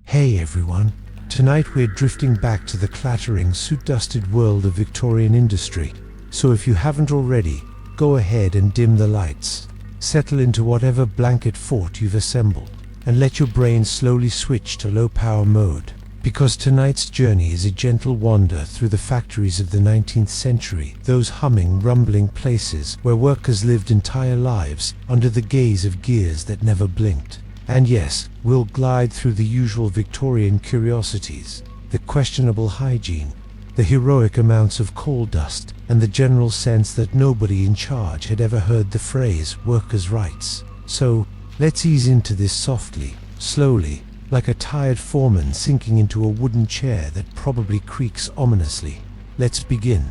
Hey everyone, tonight we're drifting back to the clattering, soot-dusted world of Victorian industry. So if you haven't already, go ahead and dim the lights, settle into whatever blanket fort you've assembled, and let your brain slowly switch to low power mode. Because tonight's journey is a gentle wander through the factories of the 19th century, those humming, rumbling places where workers lived entire lives under the gaze of gears that never blinked. And yes, we'll glide through the usual Victorian curiosities, the questionable hygiene, the heroic amounts of coal dust, and the general sense that nobody in charge had ever heard the phrase workers' rights. So, let's ease into this softly, slowly, like a tired foreman sinking into a wooden chair that probably creaks ominously. Let's begin.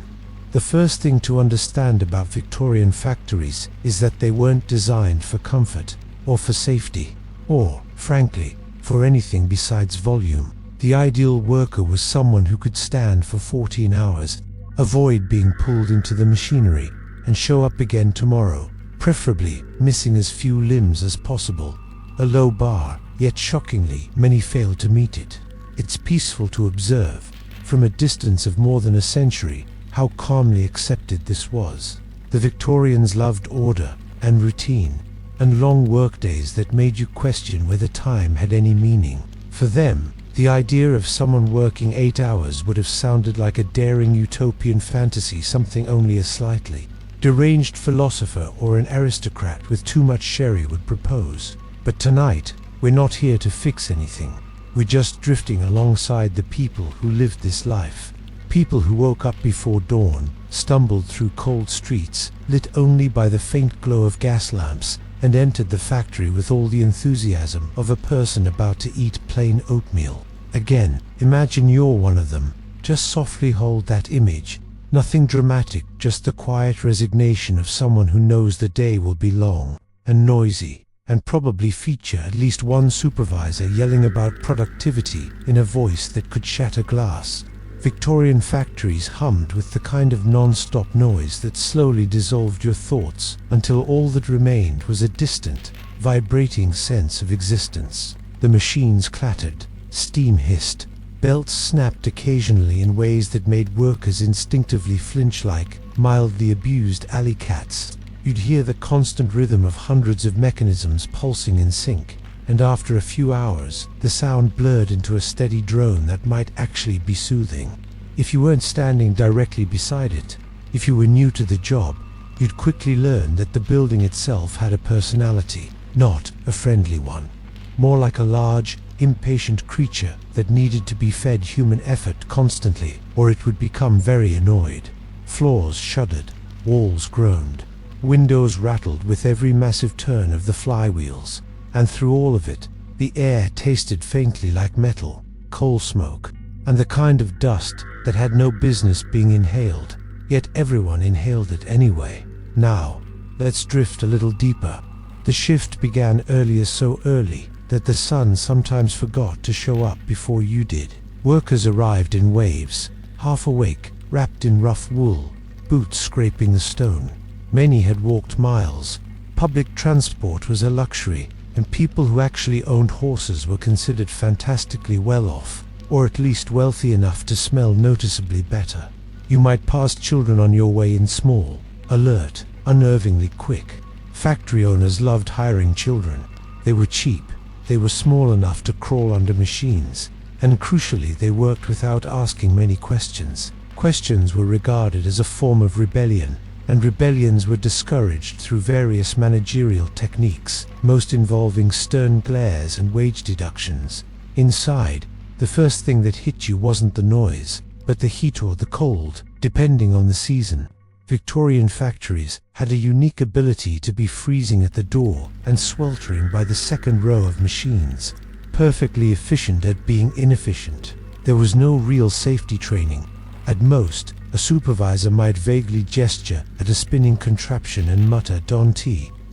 The first thing to understand about Victorian factories is that they weren't designed for comfort, or for safety, or, frankly, for anything besides volume. The ideal worker was someone who could stand for 14 hours, avoid being pulled into the machinery, and show up again tomorrow, preferably missing as few limbs as possible. A low bar, yet shockingly, many fail to meet it. It's peaceful to observe, from a distance of more than a century, how calmly accepted this was. The Victorians loved order and routine, and long workdays that made you question whether time had any meaning. For them, the idea of someone working 8 hours would have sounded like a daring utopian fantasy, something only a slightly deranged philosopher or an aristocrat with too much sherry would propose. But tonight, we're not here to fix anything. We're just drifting alongside the people who lived this life. People who woke up before dawn, stumbled through cold streets, lit only by the faint glow of gas lamps, and entered the factory with all the enthusiasm of a person about to eat plain oatmeal. Again, imagine you're one of them. Just softly hold that image. Nothing dramatic, just the quiet resignation of someone who knows the day will be long and noisy, and probably feature at least one supervisor yelling about productivity in a voice that could shatter glass. Victorian factories hummed with the kind of non-stop noise that slowly dissolved your thoughts until all that remained was a distant, vibrating sense of existence. The machines clattered, steam hissed, belts snapped occasionally in ways that made workers instinctively flinch like mildly abused alley cats. You'd hear the constant rhythm of hundreds of mechanisms pulsing in sync, and after a few hours, the sound blurred into a steady drone that might actually be soothing. If you weren't standing directly beside it, if you were new to the job, you'd quickly learn that the building itself had a personality, not a friendly one. More like a large, impatient creature that needed to be fed human effort constantly, or it would become very annoyed. Floors shuddered, walls groaned, windows rattled with every massive turn of the flywheels, and through all of it, the air tasted faintly like metal, coal smoke, and the kind of dust that had no business being inhaled, yet everyone inhaled it anyway. Now, let's drift a little deeper. The shift began earlier, so early that the sun sometimes forgot to show up before you did. Workers arrived in waves, half awake, wrapped in rough wool, boots scraping the stone. Many had walked miles. Public transport was a luxury, and people who actually owned horses were considered fantastically well off, or at least wealthy enough to smell noticeably better. You might pass children on your way in small, alert, unnervingly quick. Factory owners loved hiring children. They were cheap, they were small enough to crawl under machines, and crucially they worked without asking many questions. Questions were regarded as a form of rebellion, and rebellions were discouraged through various managerial techniques, most involving stern glares and wage deductions. Inside, the first thing that hit you wasn't the noise, but the heat or the cold, depending on the season. Victorian factories had a unique ability to be freezing at the door and sweltering by the second row of machines, perfectly efficient at being inefficient. There was no real safety training. At most, a supervisor might vaguely gesture at a spinning contraption and mutter, "Don't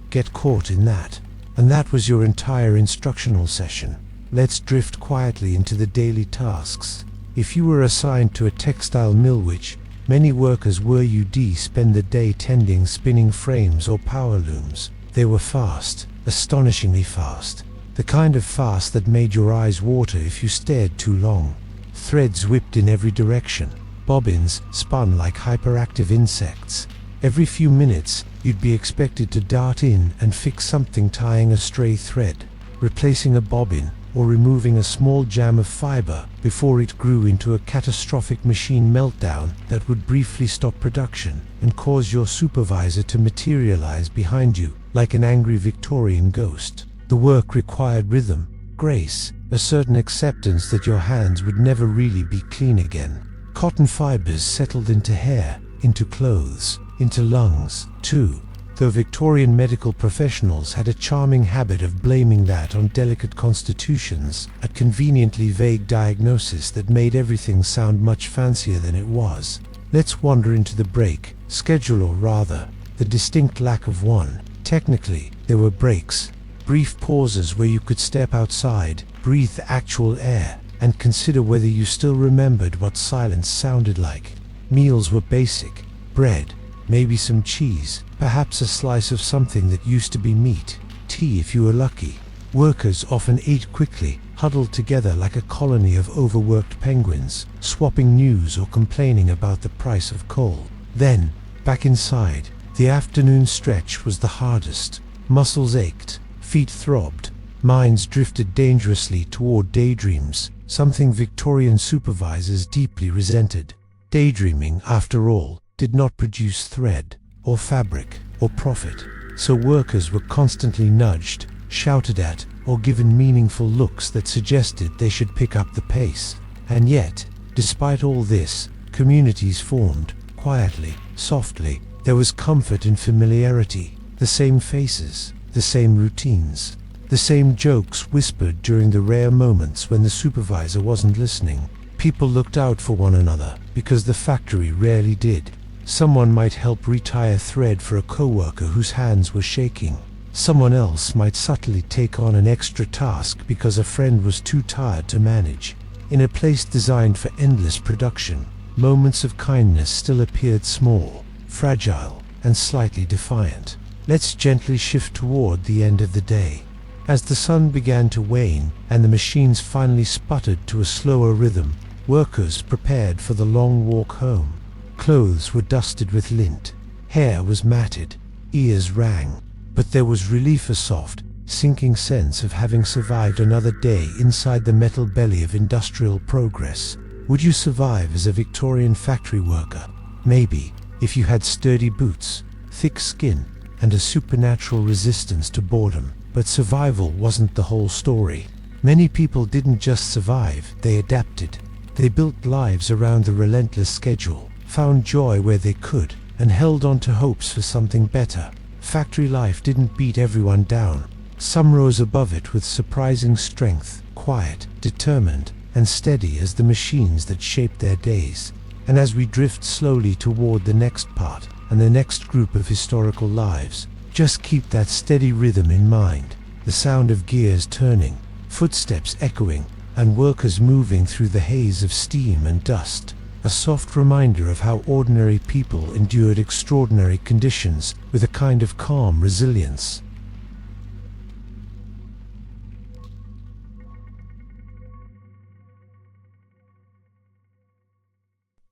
get caught in that." And that was your entire instructional session. Let's drift quietly into the daily tasks. If you were assigned to a textile mill, which many workers were, you'd spend the day tending spinning frames or power looms. They were fast, astonishingly fast. The kind of fast that made your eyes water if you stared too long. Threads whipped in every direction. Bobbins spun like hyperactive insects. Every few minutes, you'd be expected to dart in and fix something, tying a stray thread, replacing a bobbin, or removing a small jam of fiber before it grew into a catastrophic machine meltdown that would briefly stop production and cause your supervisor to materialize behind you like an angry Victorian ghost. The work required rhythm, grace, a certain acceptance that your hands would never really be clean again. Cotton fibers settled into hair, into clothes, into lungs, too, though Victorian medical professionals had a charming habit of blaming that on delicate constitutions, a conveniently vague diagnosis that made everything sound much fancier than it was. Let's wander into the break schedule, or rather, the distinct lack of one. Technically, there were breaks, brief pauses where you could step outside, breathe actual air, and consider whether you still remembered what silence sounded like. Meals were basic: bread, maybe some cheese, perhaps a slice of something that used to be meat, tea if you were lucky. Workers often ate quickly, huddled together like a colony of overworked penguins, swapping news or complaining about the price of coal. Then, back inside, the afternoon stretch was the hardest. Muscles ached, feet throbbed, minds drifted dangerously toward daydreams, something Victorian supervisors deeply resented. Daydreaming, after all, did not produce thread, or fabric, or profit, so workers were constantly nudged, shouted at, or given meaningful looks that suggested they should pick up the pace. And yet, despite all this, communities formed, quietly, softly. There was comfort in familiarity, the same faces, the same routines, the same jokes whispered during the rare moments when the supervisor wasn't listening. People looked out for one another, because the factory rarely did. Someone might help retie a thread for a coworker whose hands were shaking. Someone else might subtly take on an extra task because a friend was too tired to manage. In a place designed for endless production, moments of kindness still appeared small, fragile, and slightly defiant. Let's gently shift toward the end of the day. As the sun began to wane and the machines finally sputtered to a slower rhythm, workers prepared for the long walk home. Clothes were dusted with lint, hair was matted, ears rang, but there was relief, a soft, sinking sense of having survived another day inside the metal belly of industrial progress. Would you survive as a Victorian factory worker? Maybe, if you had sturdy boots, thick skin, and a supernatural resistance to boredom. But survival wasn't the whole story. Many people didn't just survive, they adapted. They built lives around the relentless schedule, found joy where they could, and held on to hopes for something better. Factory life didn't beat everyone down. Some rose above it with surprising strength, quiet, determined, and steady as the machines that shaped their days. And as we drift slowly toward the next part, and the next group of historical lives, just keep that steady rhythm in mind. The sound of gears turning, footsteps echoing, and workers moving through the haze of steam and dust. A soft reminder of how ordinary people endured extraordinary conditions with a kind of calm resilience.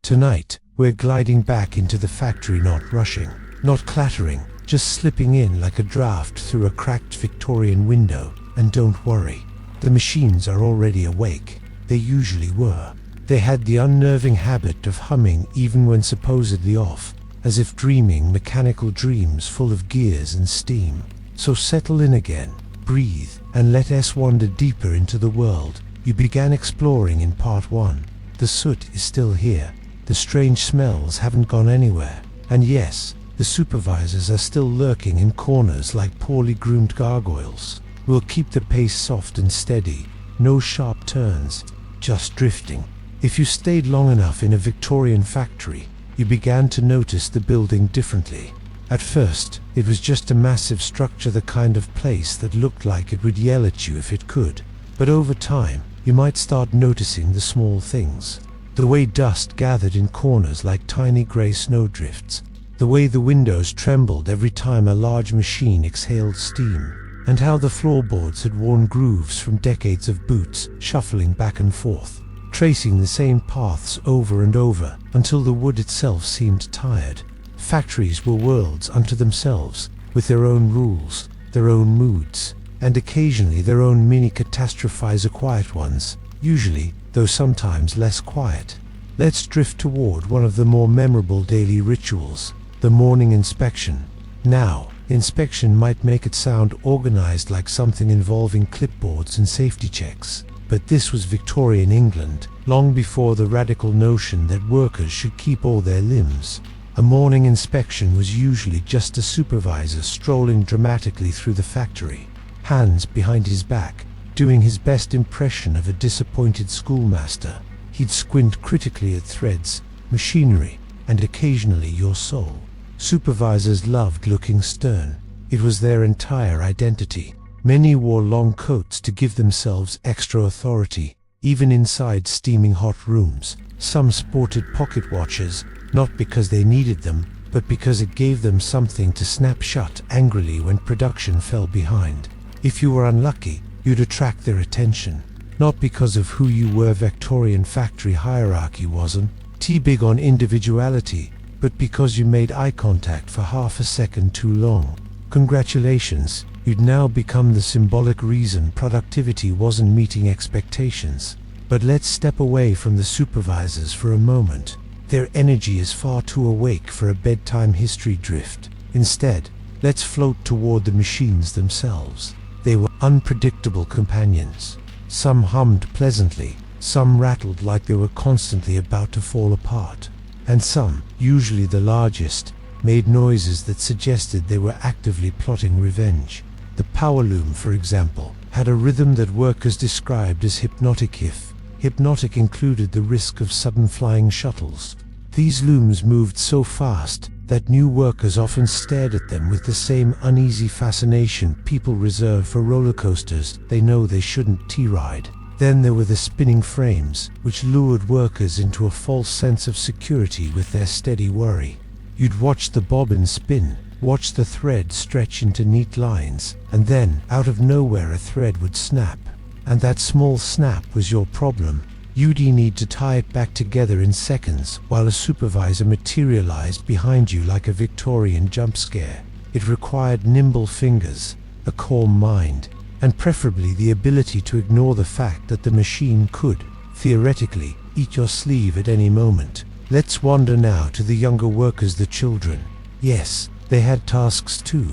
Tonight, we're gliding back into the factory, not rushing, not clattering, just slipping in like a draft through a cracked Victorian window. And don't worry, the machines are already awake. They usually were. They had the unnerving habit of humming even when supposedly off, as if dreaming mechanical dreams full of gears and steam. So settle in again, breathe, and let us wander deeper into the world you began exploring in part 1. The soot is still here. The strange smells haven't gone anywhere. And yes, the supervisors are still lurking in corners like poorly groomed gargoyles. We'll keep the pace soft and steady. No sharp turns, just drifting. If you stayed long enough in a Victorian factory, you began to notice the building differently. At first, it was just a massive structure, the kind of place that looked like it would yell at you if it could. But over time, you might start noticing the small things. The way dust gathered in corners like tiny grey snowdrifts. The way the windows trembled every time a large machine exhaled steam. and how the floorboards had worn grooves from decades of boots shuffling back and forth, tracing the same paths over and over until the wood itself seemed tired. Factories were worlds unto themselves, with their own rules, their own moods, and occasionally their own mini-catastrophizer quiet ones, usually, though sometimes less quiet. Let's drift toward one of the more memorable daily rituals, the morning inspection. Now, inspection might make it sound organized like something involving clipboards and safety checks, but this was Victorian England, long before the radical notion that workers should keep all their limbs. A morning inspection was usually just a supervisor strolling dramatically through the factory, hands behind his back, doing his best impression of a disappointed schoolmaster. He'd squint critically at threads, machinery, and occasionally your soul. Supervisors loved looking stern. It was their entire identity. Many wore long coats to give themselves extra authority, even inside steaming hot rooms. Some sported pocket watches, not because they needed them, but because it gave them something to snap shut angrily when production fell behind. If you were unlucky, you'd attract their attention, not because of who you were. Victorian factory hierarchy wasn't too big on individuality, but because you made eye contact for half a second too long. Congratulations, you'd now become the symbolic reason productivity wasn't meeting expectations. But let's step away from the supervisors for a moment. Their energy is far too awake for a bedtime history drift. Instead, let's float toward the machines themselves. They were unpredictable companions. Some hummed pleasantly, some rattled like they were constantly about to fall apart, and some, usually the largest, made noises that suggested they were actively plotting revenge. The power loom, for example, had a rhythm that workers described as hypnotic. If hypnotic included the risk of sudden flying shuttles. These looms moved so fast that new workers often stared at them with the same uneasy fascination people reserve for roller coasters they know they shouldn't T-ride. Then there were the spinning frames, which lured workers into a false sense of security with their steady worry. You'd watch the bobbin spin, watch the thread stretch into neat lines, and then, out of nowhere, a thread would snap. And that small snap was your problem. You'd need to tie it back together in seconds while a supervisor materialized behind you like a Victorian jump scare. It required nimble fingers, a calm mind, and preferably the ability to ignore the fact that the machine could, theoretically, eat your sleeve at any moment. Let's wander now to the younger workers, the children. Yes, they had tasks too,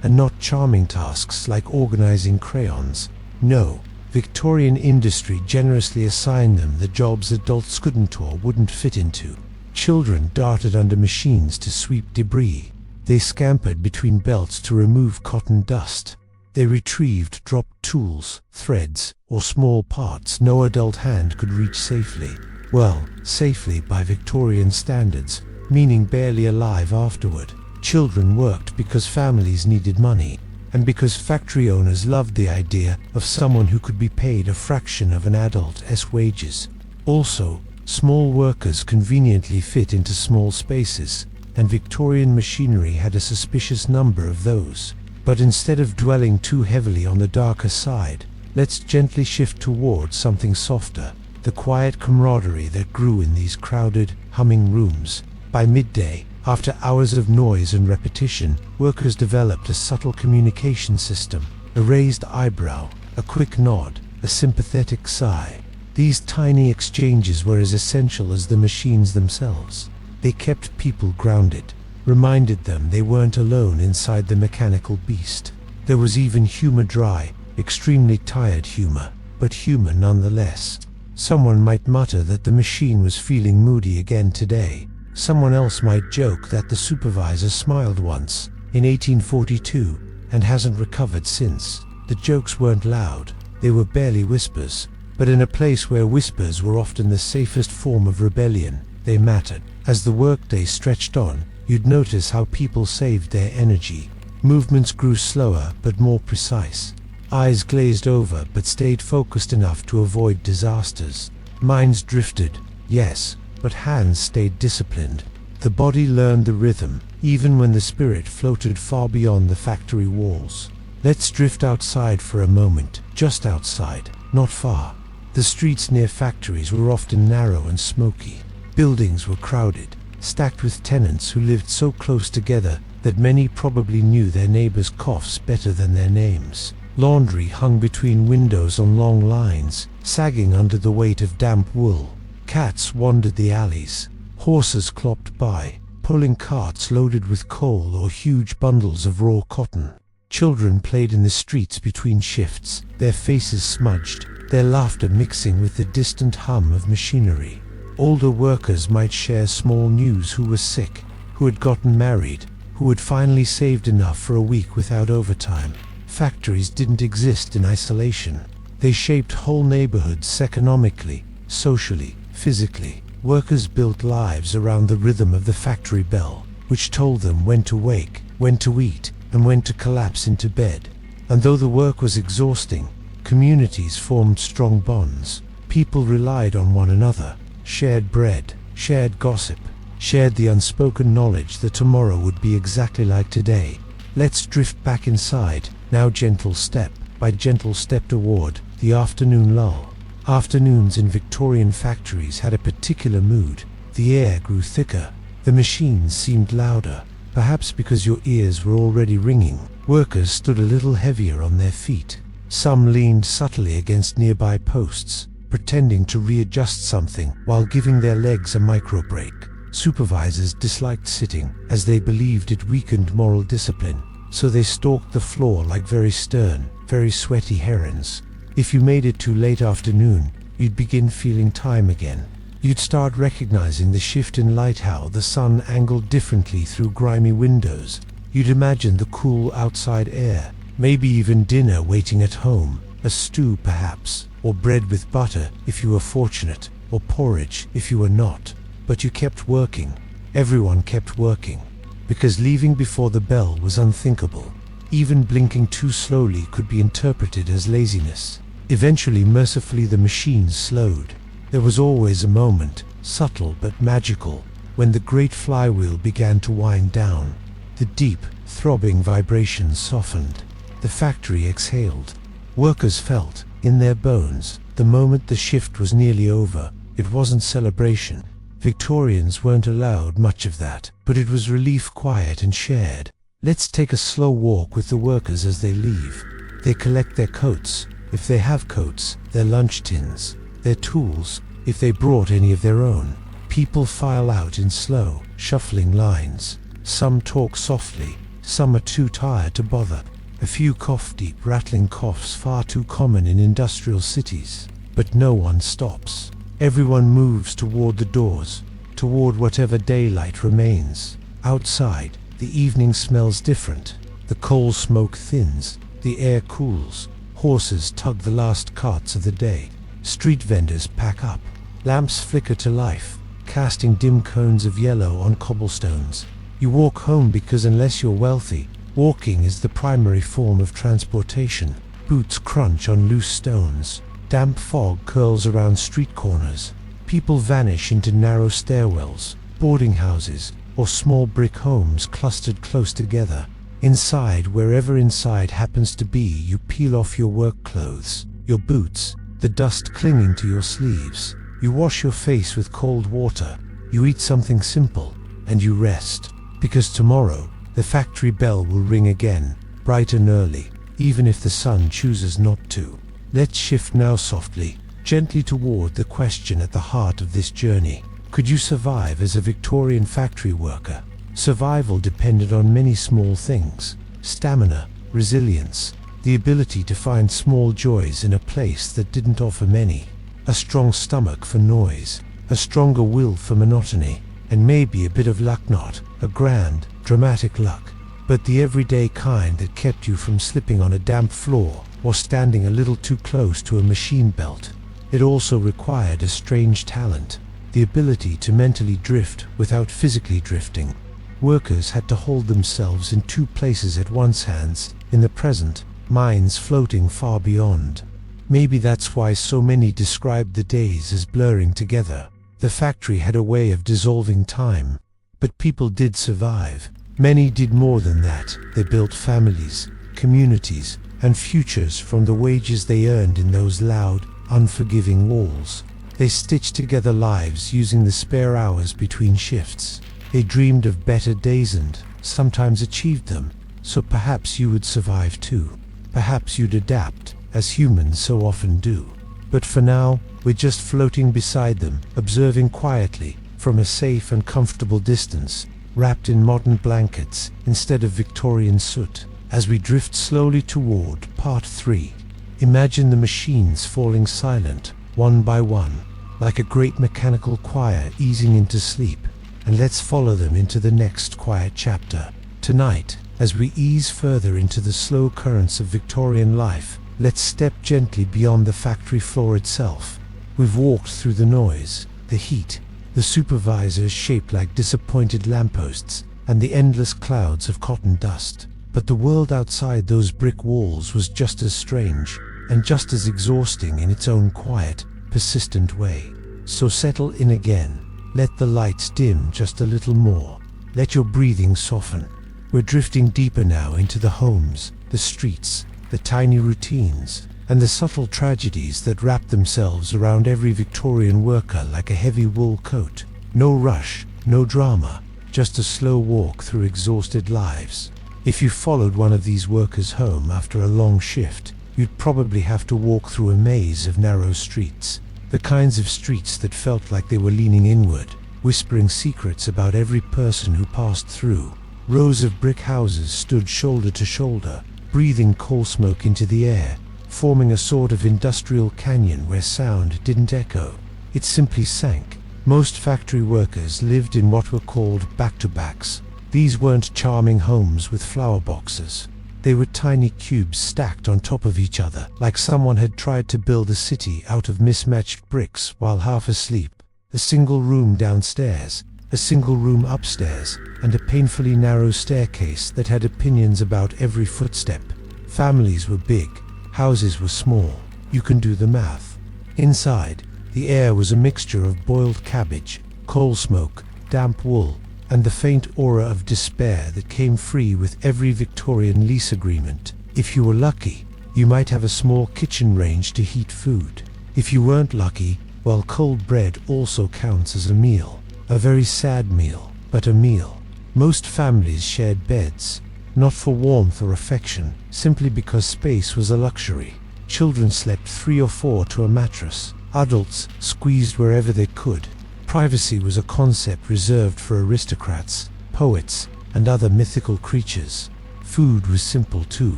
and not charming tasks like organizing crayons. No. Victorian industry generously assigned them the jobs adults couldn't or wouldn't fit into. Children darted under machines to sweep debris. They scampered between belts to remove cotton dust. They retrieved dropped tools, threads, or small parts no adult hand could reach safely. Well, safely by Victorian standards, meaning barely alive afterward. Children worked because families needed money, and because factory owners loved the idea of someone who could be paid a fraction of an adult's wages. Also, small workers conveniently fit into small spaces, and Victorian machinery had a suspicious number of those. But instead of dwelling too heavily on the darker side, let's gently shift towards something softer, the quiet camaraderie that grew in these crowded, humming rooms. By midday, after hours of noise and repetition, workers developed a subtle communication system, a raised eyebrow, a quick nod, a sympathetic sigh. These tiny exchanges were as essential as the machines themselves. They kept people grounded, reminded them they weren't alone inside the mechanical beast. There was even humor, dry, extremely tired humor, but humor nonetheless. Someone might mutter that the machine was feeling moody again today. Someone else might joke that the supervisor smiled once, in 1842, and hasn't recovered since. The jokes weren't loud, they were barely whispers, but in a place where whispers were often the safest form of rebellion, they mattered. As the workday stretched on, you'd notice how people saved their energy. Movements grew slower but more precise. Eyes glazed over but stayed focused enough to avoid disasters. Minds drifted, yes, but hands stayed disciplined. The body learned the rhythm, even when the spirit floated far beyond the factory walls. Let's drift outside for a moment, just outside, not far. The streets near factories were often narrow and smoky. Buildings were crowded, stacked with tenants who lived so close together that many probably knew their neighbors' coughs better than their names. Laundry hung between windows on long lines, sagging under the weight of damp wool. Cats wandered the alleys. Horses clopped by, pulling carts loaded with coal or huge bundles of raw cotton. Children played in the streets between shifts, their faces smudged, their laughter mixing with the distant hum of machinery. Older workers might share small news: who was sick, who had gotten married, who had finally saved enough for a week without overtime. Factories didn't exist in isolation. They shaped whole neighborhoods economically, socially, physically. Workers built lives around the rhythm of the factory bell, which told them when to wake, when to eat, and when to collapse into bed. And though the work was exhausting, communities formed strong bonds. People relied on one another, shared bread, shared gossip, shared the unspoken knowledge that tomorrow would be exactly like today. Let's drift back inside, now gentle step by gentle step toward the afternoon lull. Afternoons in Victorian factories had a particular mood. The air grew thicker, the machines seemed louder, perhaps because your ears were already ringing. Workers stood a little heavier on their feet. Some leaned subtly against nearby posts, pretending to readjust something while giving their legs a micro-break. Supervisors disliked sitting, as they believed it weakened moral discipline, so they stalked the floor like very stern, very sweaty herons. If you made it too late afternoon, you'd begin feeling time again. You'd start recognizing the shift in light, how the sun angled differently through grimy windows. You'd imagine the cool outside air, maybe even dinner waiting at home, a stew perhaps, or bread with butter if you were fortunate, or porridge if you were not. But you kept working. Everyone kept working, because leaving before the bell was unthinkable. Even blinking too slowly could be interpreted as laziness. Eventually, mercifully, the machines slowed. There was always a moment, subtle but magical, when the great flywheel began to wind down. The deep, throbbing vibrations softened. The factory exhaled. Workers felt, in their bones, the moment the shift was nearly over. It wasn't celebration. Victorians weren't allowed much of that, but it was relief, quiet and shared. Let's take a slow walk with the workers as they leave. They collect their coats, if they have coats, their lunch tins, their tools, if they brought any of their own. People file out in slow, shuffling lines. Some talk softly, some are too tired to bother. A few cough deep, rattling coughs far too common in industrial cities. But no one stops. Everyone moves toward the doors, toward whatever daylight remains. Outside, the evening smells different. The coal smoke thins, the air cools. Horses tug the last carts of the day. Street vendors pack up. Lamps flicker to life, casting dim cones of yellow on cobblestones. You walk home because, unless you're wealthy, walking is the primary form of transportation. Boots crunch on loose stones. Damp fog curls around street corners. People vanish into narrow stairwells, boarding houses, or small brick homes clustered close together. Inside, wherever inside happens to be, you peel off your work clothes, your boots, the dust clinging to your sleeves. You wash your face with cold water. You eat something simple, and you rest. Because tomorrow, the factory bell will ring again, bright and early, even if the sun chooses not to. Let's shift now softly, gently toward the question at the heart of this journey. Could you survive as a Victorian factory worker? Survival depended on many small things: stamina, resilience, the ability to find small joys in a place that didn't offer many, a strong stomach for noise, a stronger will for monotony, and maybe a bit of luck, not a grand, dramatic luck, but the everyday kind that kept you from slipping on a damp floor or standing a little too close to a machine belt. It also required a strange talent, the ability to mentally drift without physically drifting. Workers had to hold themselves in two places at once: hands in the present, minds floating far beyond. Maybe that's why so many described the days as blurring together. The factory had a way of dissolving time. But people did survive. Many did more than that. They built families, communities and futures from the wages they earned in those loud, unforgiving walls. They stitched together lives using the spare hours between shifts. They dreamed of better days and sometimes achieved them, so perhaps you would survive too. Perhaps you'd adapt, as humans so often do. But for now, we're just floating beside them, observing quietly, from a safe and comfortable distance, wrapped in modern blankets instead of Victorian soot, as we drift slowly toward Part 3. Imagine the machines falling silent, one by one, like a great mechanical choir easing into sleep, and let's follow them into the next quiet chapter. Tonight, as we ease further into the slow currents of Victorian life, let's step gently beyond the factory floor itself. We've walked through the noise, the heat, the supervisors shaped like disappointed lampposts, and the endless clouds of cotton dust. But the world outside those brick walls was just as strange, and just as exhausting in its own quiet, persistent way. So settle in again. Let the lights dim just a little more. Let your breathing soften. We're drifting deeper now into the homes, the streets, the tiny routines, and the subtle tragedies that wrap themselves around every Victorian worker like a heavy wool coat. No rush, no drama, just a slow walk through exhausted lives. If you followed one of these workers home after a long shift, you'd probably have to walk through a maze of narrow streets, the kinds of streets that felt like they were leaning inward, whispering secrets about every person who passed through. Rows of brick houses stood shoulder to shoulder, breathing coal smoke into the air, forming a sort of industrial canyon where sound didn't echo. It simply sank. Most factory workers lived in what were called back-to-backs. These weren't charming homes with flower boxes. They were tiny cubes stacked on top of each other, like someone had tried to build a city out of mismatched bricks while half asleep. A single room downstairs, a single room upstairs, and a painfully narrow staircase that had opinions about every footstep. Families were big, houses were small. You can do the math. Inside, the air was a mixture of boiled cabbage, coal smoke, damp wool, and the faint aura of despair that came free with every Victorian lease agreement. If you were lucky, you might have a small kitchen range to heat food. If you weren't lucky, well, cold bread also counts as a meal. A very sad meal, but a meal. Most families shared beds, not for warmth or affection, simply because space was a luxury. Children slept 3 or 4 to a mattress. Adults squeezed wherever they could. Privacy was a concept reserved for aristocrats, poets, and other mythical creatures. Food was simple too.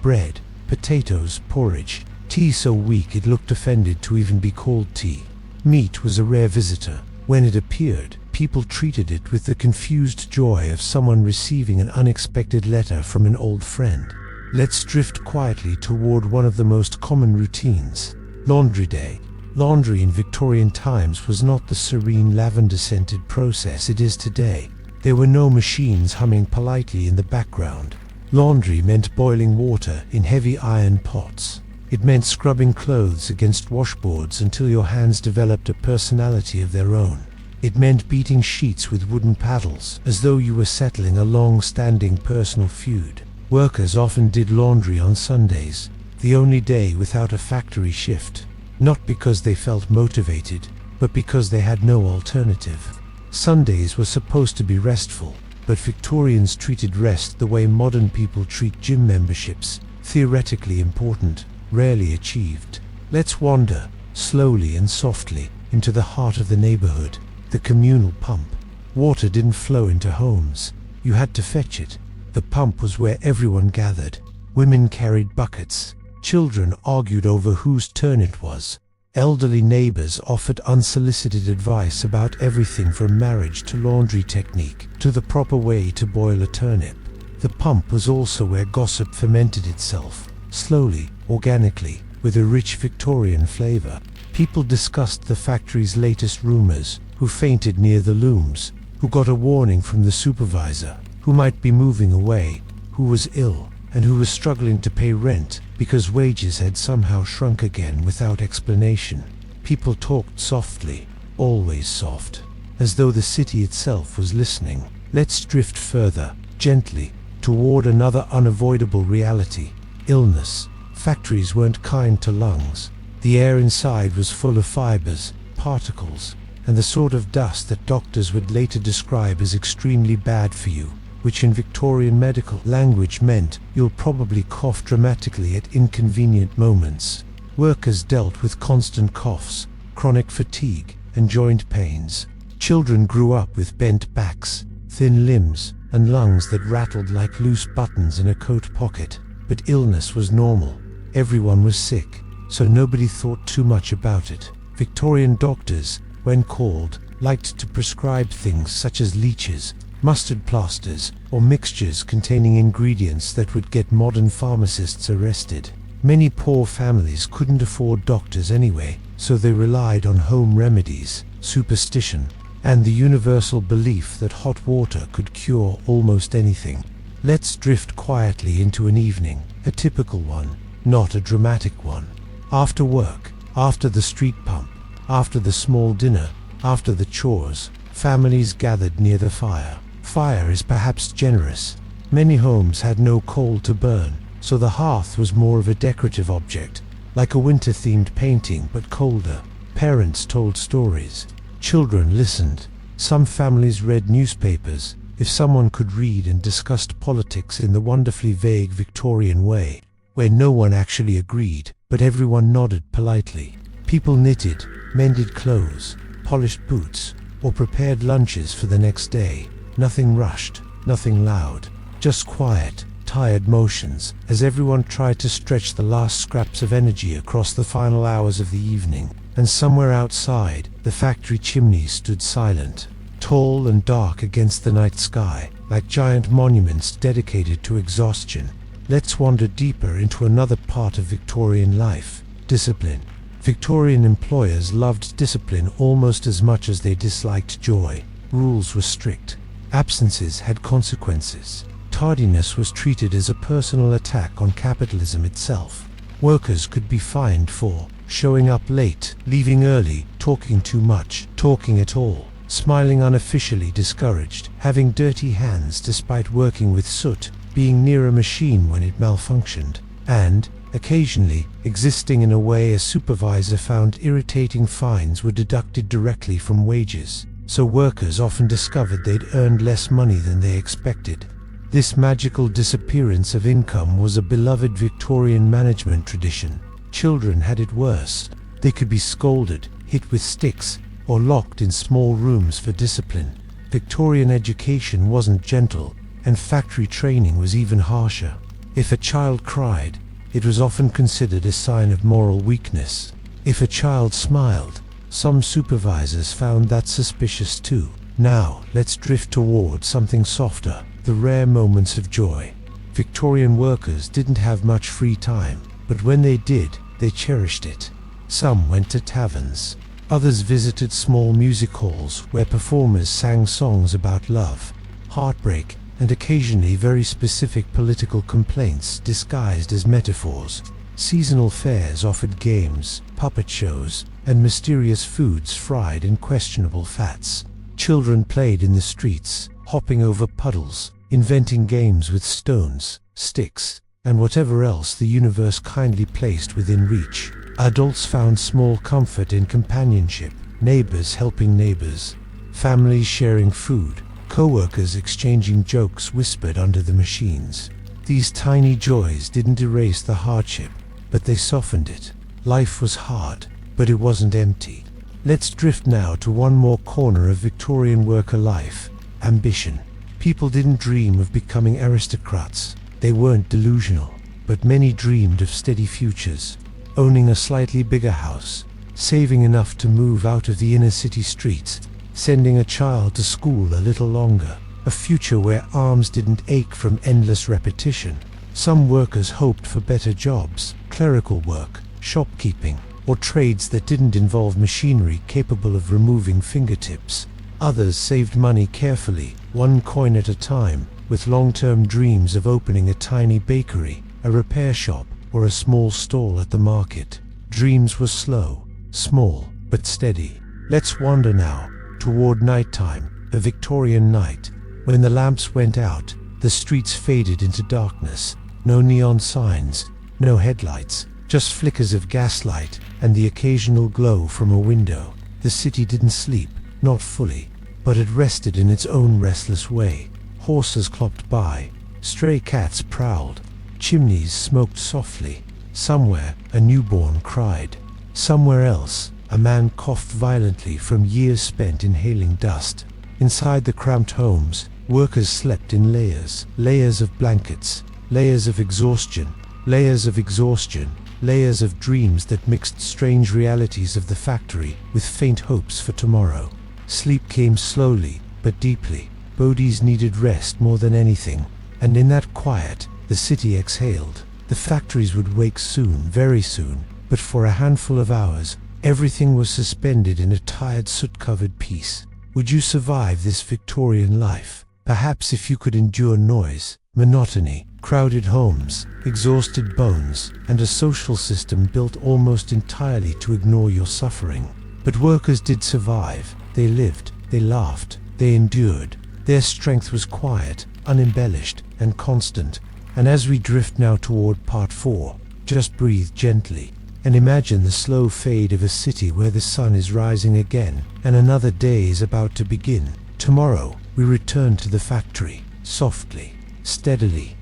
Bread, potatoes, porridge, tea so weak it looked offended to even be called tea. Meat was a rare visitor. When it appeared, people treated it with the confused joy of someone receiving an unexpected letter from an old friend. Let's drift quietly toward one of the most common routines, laundry day. Laundry in Victorian times was not the serene lavender-scented process it is today. There were no machines humming politely in the background. Laundry meant boiling water in heavy iron pots. It meant scrubbing clothes against washboards until your hands developed a personality of their own. It meant beating sheets with wooden paddles, as though you were settling a long-standing personal feud. Workers often did laundry on Sundays, the only day without a factory shift. Not because they felt motivated, but because they had no alternative. Sundays were supposed to be restful, but Victorians treated rest the way modern people treat gym memberships, theoretically important, rarely achieved. Let's wander, slowly and softly, into the heart of the neighborhood, the communal pump. Water didn't flow into homes. You had to fetch it. The pump was where everyone gathered. Women carried buckets. Children argued over whose turn it was. Elderly neighbors offered unsolicited advice about everything from marriage to laundry technique to the proper way to boil a turnip. The pump was also where gossip fermented itself, slowly, organically, with a rich Victorian flavor. People discussed the factory's latest rumors, who fainted near the looms, who got a warning from the supervisor, who might be moving away, who was ill, and who was struggling to pay rent because wages had somehow shrunk again without explanation. People talked softly, always soft, as though the city itself was listening. Let's drift further, gently, toward another unavoidable reality: illness. Factories weren't kind to lungs. The air inside was full of fibers, particles, and the sort of dust that doctors would later describe as extremely bad for you, which in Victorian medical language meant you'll probably cough dramatically at inconvenient moments. Workers dealt with constant coughs, chronic fatigue, and joint pains. Children grew up with bent backs, thin limbs, and lungs that rattled like loose buttons in a coat pocket. But illness was normal. Everyone was sick, so nobody thought too much about it. Victorian doctors, when called, liked to prescribe things such as leeches, mustard plasters, or mixtures containing ingredients that would get modern pharmacists arrested. Many poor families couldn't afford doctors anyway, so they relied on home remedies, superstition, and the universal belief that hot water could cure almost anything. Let's drift quietly into an evening, a typical one, not a dramatic one. After work, after the street pump, after the small dinner, after the chores, families gathered near the fire. Fire is perhaps generous. Many homes had no coal to burn, so the hearth was more of a decorative object, like a winter-themed painting but colder. Parents told stories. Children listened. Some families read newspapers, if someone could read, and discussed politics in the wonderfully vague Victorian way, where no one actually agreed, but everyone nodded politely. People knitted, mended clothes, polished boots, or prepared lunches for the next day. Nothing rushed, nothing loud, just quiet, tired motions, as everyone tried to stretch the last scraps of energy across the final hours of the evening. And somewhere outside, the factory chimneys stood silent, tall and dark against the night sky, like giant monuments dedicated to exhaustion. Let's wander deeper into another part of Victorian life: discipline. Victorian employers loved discipline almost as much as they disliked joy. Rules were strict. Absences had consequences. Tardiness was treated as a personal attack on capitalism itself. Workers could be fined for showing up late, leaving early, talking too much, talking at all, smiling unofficially discouraged, having dirty hands despite working with soot, being near a machine when it malfunctioned, and, occasionally, existing in a way a supervisor found irritating. Fines were deducted directly from wages, so workers often discovered they'd earned less money than they expected. This magical disappearance of income was a beloved Victorian management tradition. Children had it worse. They could be scolded, hit with sticks, or locked in small rooms for discipline. Victorian education wasn't gentle, and factory training was even harsher. If a child cried, it was often considered a sign of moral weakness. If a child smiled, some supervisors found that suspicious too. Now, let's drift toward something softer: the rare moments of joy. Victorian workers didn't have much free time, but when they did, they cherished it. Some went to taverns. Others visited small music halls where performers sang songs about love, heartbreak, and occasionally very specific political complaints disguised as metaphors. Seasonal fairs offered games, puppet shows, and mysterious foods fried in questionable fats. Children played in the streets, hopping over puddles, inventing games with stones, sticks, and whatever else the universe kindly placed within reach. Adults found small comfort in companionship, neighbors helping neighbors, families sharing food, co-workers exchanging jokes whispered under the machines. These tiny joys didn't erase the hardship, but they softened it. Life was hard, but it wasn't empty. Let's drift now to one more corner of Victorian worker life: ambition. People didn't dream of becoming aristocrats. They weren't delusional, but many dreamed of steady futures, owning a slightly bigger house, saving enough to move out of the inner city streets, sending a child to school a little longer, a future where arms didn't ache from endless repetition. Some workers hoped for better jobs, clerical work, shopkeeping, or trades that didn't involve machinery capable of removing fingertips. Others saved money carefully, one coin at a time, with long-term dreams of opening a tiny bakery, a repair shop, or a small stall at the market. Dreams were slow, small, but steady. Let's wander now toward nighttime, a Victorian night. When the lamps went out, The streets faded into darkness. No neon signs, no headlights, just flickers of gaslight and the occasional glow from a window. The city didn't sleep, not fully, but it rested in its own restless way. Horses clopped by, stray cats prowled, chimneys smoked softly. Somewhere, a newborn cried. Somewhere else, a man coughed violently from years spent inhaling dust. Inside the cramped homes, workers slept in layers, layers of blankets, layers of exhaustion, layers of exhaustion, layers of dreams that mixed strange realities of the factory with faint hopes for tomorrow. Sleep came slowly, but deeply. Bodies needed rest more than anything, and in that quiet, the city exhaled. The factories would wake soon, very soon, but for a handful of hours, everything was suspended in a tired, soot-covered peace. Would you survive this Victorian life? Perhaps if you could endure noise, monotony, crowded homes, exhausted bones, and a social system built almost entirely to ignore your suffering. But workers did survive. They lived, they laughed, they endured. Their strength was quiet, unembellished, and constant. And as we drift now toward part 4, just breathe gently, and imagine the slow fade of a city where the sun is rising again, and another day is about to begin. Tomorrow, we return to the factory, softly, steadily.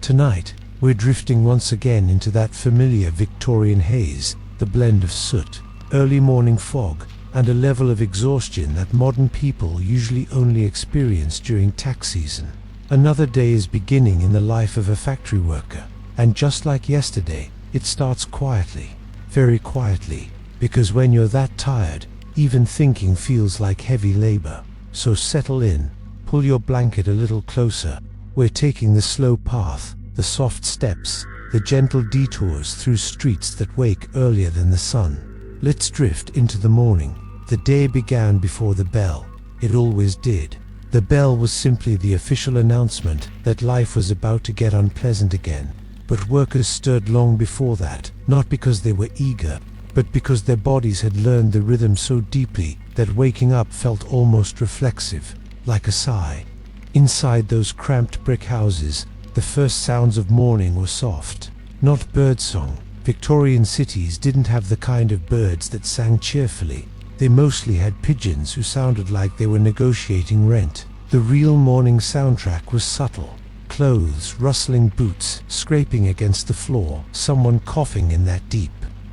Tonight, we're drifting once again into that familiar Victorian haze, the blend of soot, early morning fog, and a level of exhaustion that modern people usually only experience during tax season. Another day is beginning in the life of a factory worker, and just like yesterday, it starts quietly, very quietly, because when you're that tired, even thinking feels like heavy labor. So settle in, pull your blanket a little closer. We're taking the slow path, the soft steps, the gentle detours through streets that wake earlier than the sun. Let's drift into the morning. The day began before the bell. It always did. The bell was simply the official announcement that life was about to get unpleasant again. But workers stirred long before that, not because they were eager, but because their bodies had learned the rhythm so deeply that waking up felt almost reflexive, like a sigh. Inside those cramped brick houses, the first sounds of morning were soft, not birdsong. Victorian cities didn't have the kind of birds that sang cheerfully. They mostly had pigeons who sounded like they were negotiating rent. The real morning soundtrack was subtle. Clothes, rustling boots, scraping against the floor, someone coughing in that deep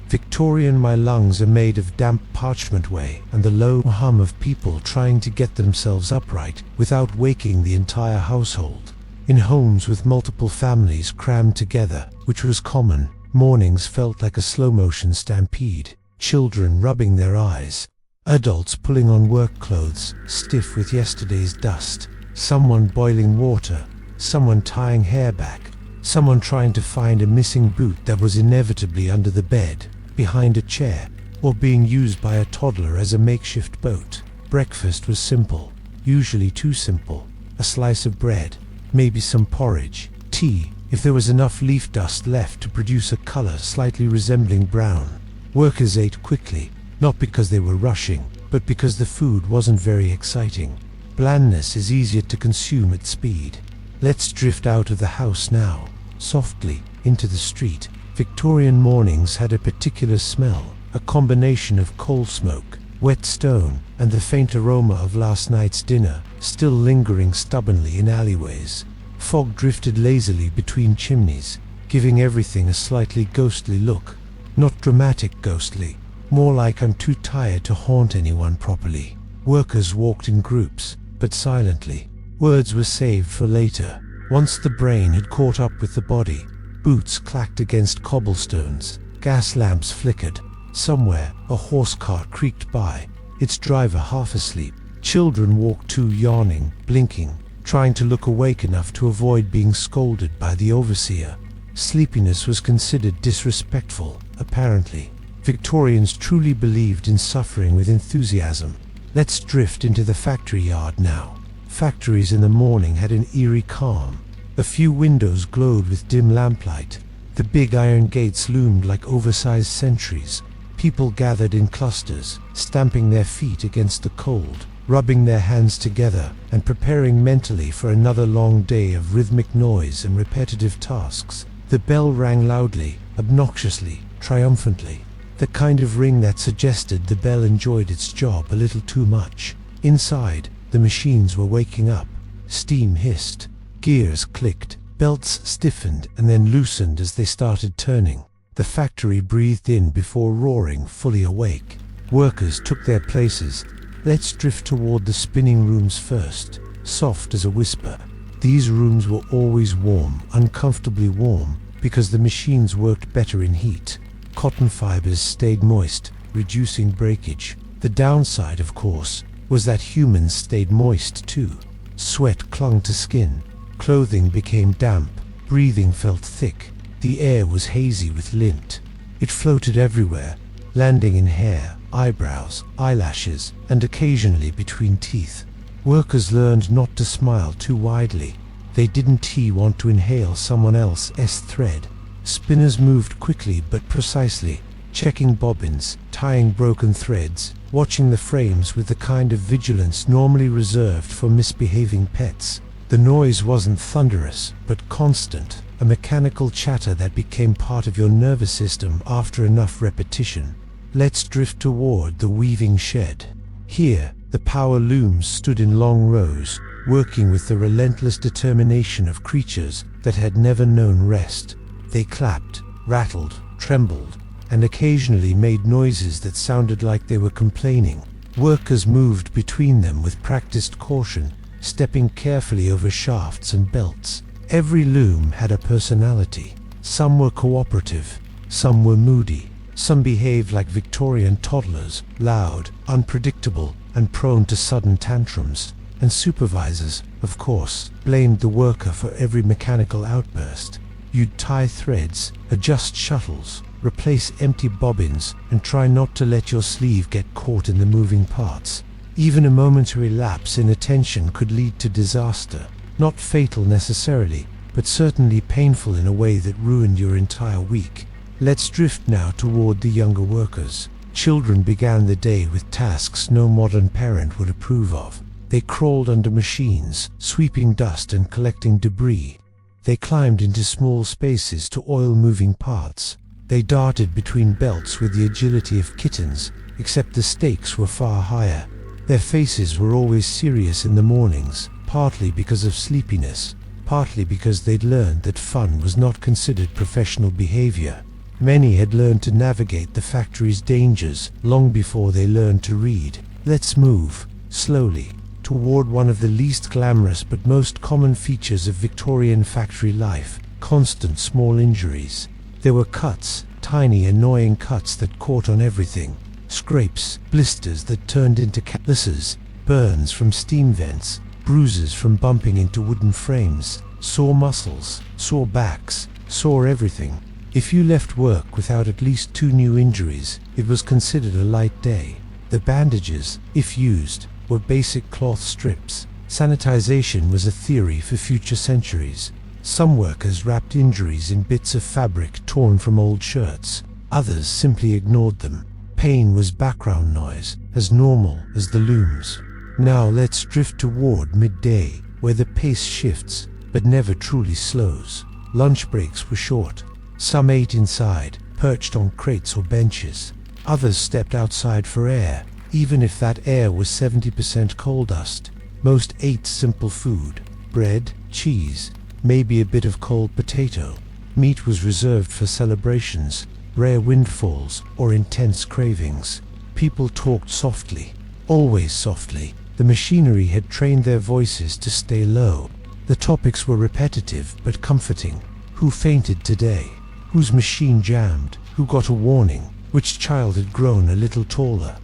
Victorian "my lungs are made of damp parchment" way, and the low hum of people trying to get themselves upright without waking the entire household. In homes with multiple families crammed together, which was common, mornings felt like a slow-motion stampede. Children rubbing their eyes, adults pulling on work clothes, stiff with yesterday's dust, someone boiling water, someone tying hair back, someone trying to find a missing boot that was inevitably under the bed, behind a chair, or being used by a toddler as a makeshift boat. Breakfast was simple, usually too simple. A slice of bread, maybe some porridge, tea, if there was enough leaf dust left to produce a color slightly resembling brown. Workers ate quickly, not because they were rushing, but because the food wasn't very exciting. Blandness is easier to consume at speed. Let's drift out of the house now, softly, into the street. Victorian mornings had a particular smell, a combination of coal smoke, wet stone, and the faint aroma of last night's dinner, still lingering stubbornly in alleyways. Fog drifted lazily between chimneys, giving everything a slightly ghostly look. Not dramatic ghostly, more like I'm too tired to haunt anyone properly. Workers walked in groups, but silently. Words were saved for later. Once the brain had caught up with the body, boots clacked against cobblestones, gas lamps flickered. Somewhere, a horse cart creaked by, its driver half asleep. Children walked too, yawning, blinking, trying to look awake enough to avoid being scolded by the overseer. Sleepiness was considered disrespectful, apparently. Victorians truly believed in suffering with enthusiasm. Let's drift into the factory yard now. Factories in the morning had an eerie calm. A few windows glowed with dim lamplight. The big iron gates loomed like oversized sentries. People gathered in clusters, stamping their feet against the cold. rubbing their hands together and preparing mentally for another long day of rhythmic noise and repetitive tasks. The bell rang loudly, obnoxiously, triumphantly. The kind of ring that suggested the bell enjoyed its job a little too much. Inside, the machines were waking up. Steam hissed, gears clicked, belts stiffened and then loosened as they started turning. The factory breathed in before roaring, fully awake. Workers took their places. Let's drift toward the spinning rooms first, soft as a whisper. These rooms were always warm, uncomfortably warm, because the machines worked better in heat. Cotton fibers stayed moist, reducing breakage. The downside, of course, was that humans stayed moist too. Sweat clung to skin, clothing became damp, breathing felt thick. The air was hazy with lint. It floated everywhere, landing in hair, eyebrows, eyelashes, and occasionally between teeth. Workers learned not to smile too widely. They didn't want to inhale someone else's thread. Spinners moved quickly but precisely, checking bobbins, tying broken threads, watching the frames with the kind of vigilance normally reserved for misbehaving pets. The noise wasn't thunderous, but constant, a mechanical chatter that became part of your nervous system after enough repetition. Let's drift toward the weaving shed. Here, the power looms stood in long rows, working with the relentless determination of creatures that had never known rest. They clapped, rattled, trembled, and occasionally made noises that sounded like they were complaining. Workers moved between them with practiced caution, stepping carefully over shafts and belts. Every loom had a personality. Some were cooperative, some were moody, some behaved like Victorian toddlers, loud, unpredictable, and prone to sudden tantrums. And supervisors, of course, blamed the worker for every mechanical outburst. You'd tie threads, adjust shuttles, replace empty bobbins, and try not to let your sleeve get caught in the moving parts. Even a momentary lapse in attention could lead to disaster. Not fatal necessarily, but certainly painful in a way that ruined your entire week. Let's drift now toward the younger workers. Children began the day with tasks no modern parent would approve of. They crawled under machines, sweeping dust and collecting debris. They climbed into small spaces to oil moving parts. They darted between belts with the agility of kittens, except the stakes were far higher. Their faces were always serious in the mornings, partly because of sleepiness, partly because they'd learned that fun was not considered professional behavior. Many had learned to navigate the factory's dangers long before they learned to read. Let's move, slowly, toward one of the least glamorous but most common features of Victorian factory life: constant small injuries. There were cuts, tiny annoying cuts that caught on everything. Scrapes, blisters that turned into calluses, burns from steam vents, bruises from bumping into wooden frames, sore muscles, sore backs, sore everything. If you left work without at least 2 new injuries, it was considered a light day. The bandages, if used, were basic cloth strips. Sanitization was a theory for future centuries. Some workers wrapped injuries in bits of fabric torn from old shirts. Others simply ignored them. Pain was background noise, as normal as the looms. Now let's drift toward midday, where the pace shifts, but never truly slows. Lunch breaks were short. Some ate inside, perched on crates or benches. Others stepped outside for air, even if that air was 70% coal dust. Most ate simple food: bread, cheese, maybe a bit of cold potato. Meat was reserved for celebrations, rare windfalls, or intense cravings. People talked softly, always softly. The machinery had trained their voices to stay low. The topics were repetitive but comforting. Who fainted today? Whose machine jammed? Who got a warning? Which child had grown a little taller?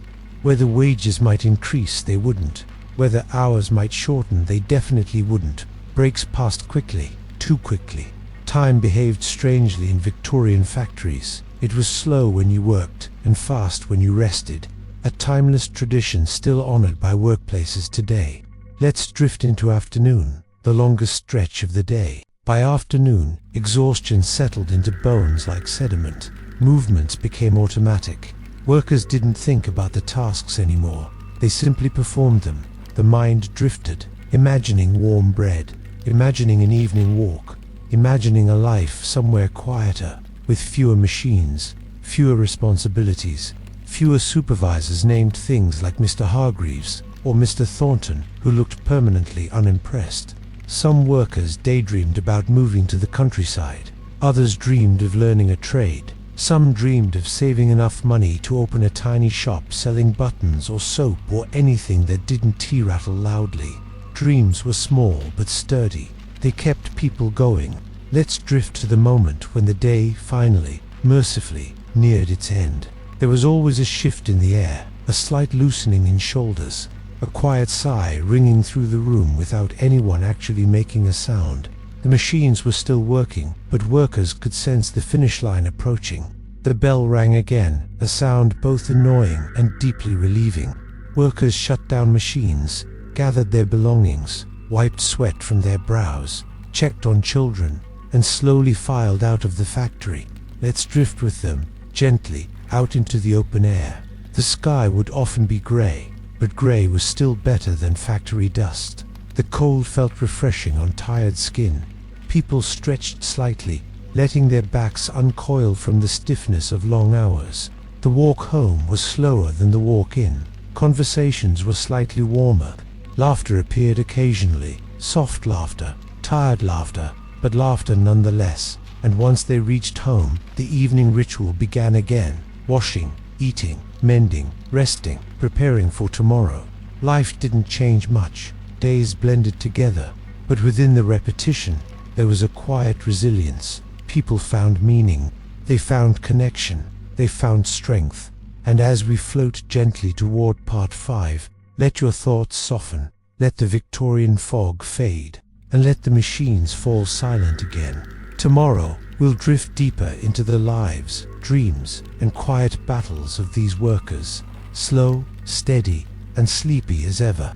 Whether wages might increase, they wouldn't. Whether hours might shorten, they definitely wouldn't. Breaks passed quickly, too quickly. Time behaved strangely in Victorian factories. It was slow when you worked, and fast when you rested. A timeless tradition still honored by workplaces today. Let's drift into afternoon, the longest stretch of the day. By afternoon, exhaustion settled into bones like sediment. Movements became automatic. Workers didn't think about the tasks anymore. They simply performed them, The mind drifted, imagining warm bread, imagining an evening walk, imagining a life somewhere quieter, with fewer machines, fewer responsibilities, fewer supervisors named things like Mr. Hargreaves or Mr. Thornton, who looked permanently unimpressed. Some workers daydreamed about moving to the countryside. Others dreamed of learning a trade. Some dreamed of saving enough money to open a tiny shop selling buttons or soap or anything that didn't tea-rattle loudly. Dreams were small but sturdy. They kept people going. Let's drift to the moment when the day finally, mercifully, neared its end. There was always a shift in the air, a slight loosening in shoulders, a quiet sigh ringing through the room without anyone actually making a sound. The machines were still working, but workers could sense the finish line approaching. The bell rang again, a sound both annoying and deeply relieving. Workers shut down machines, gathered their belongings, wiped sweat from their brows, checked on children, and slowly filed out of the factory. Let's drift with them, gently, out into the open air. The sky would often be grey, but grey was still better than factory dust. The cold felt refreshing on tired skin. People stretched slightly, letting their backs uncoil from the stiffness of long hours. The walk home was slower than the walk in. Conversations were slightly warmer. Laughter appeared occasionally, soft laughter, tired laughter, but laughter nonetheless. And once they reached home, the evening ritual began again. Washing, eating, mending, resting, preparing for tomorrow. Life didn't change much. Days blended together, but within the repetition, there was a quiet resilience. People found meaning. They found connection. They found strength. And as we float gently toward part 5, let your thoughts soften. Let the Victorian fog fade. And let the machines fall silent again. Tomorrow, we'll drift deeper into the lives, dreams, and quiet battles of these workers. Slow, steady, and sleepy as ever.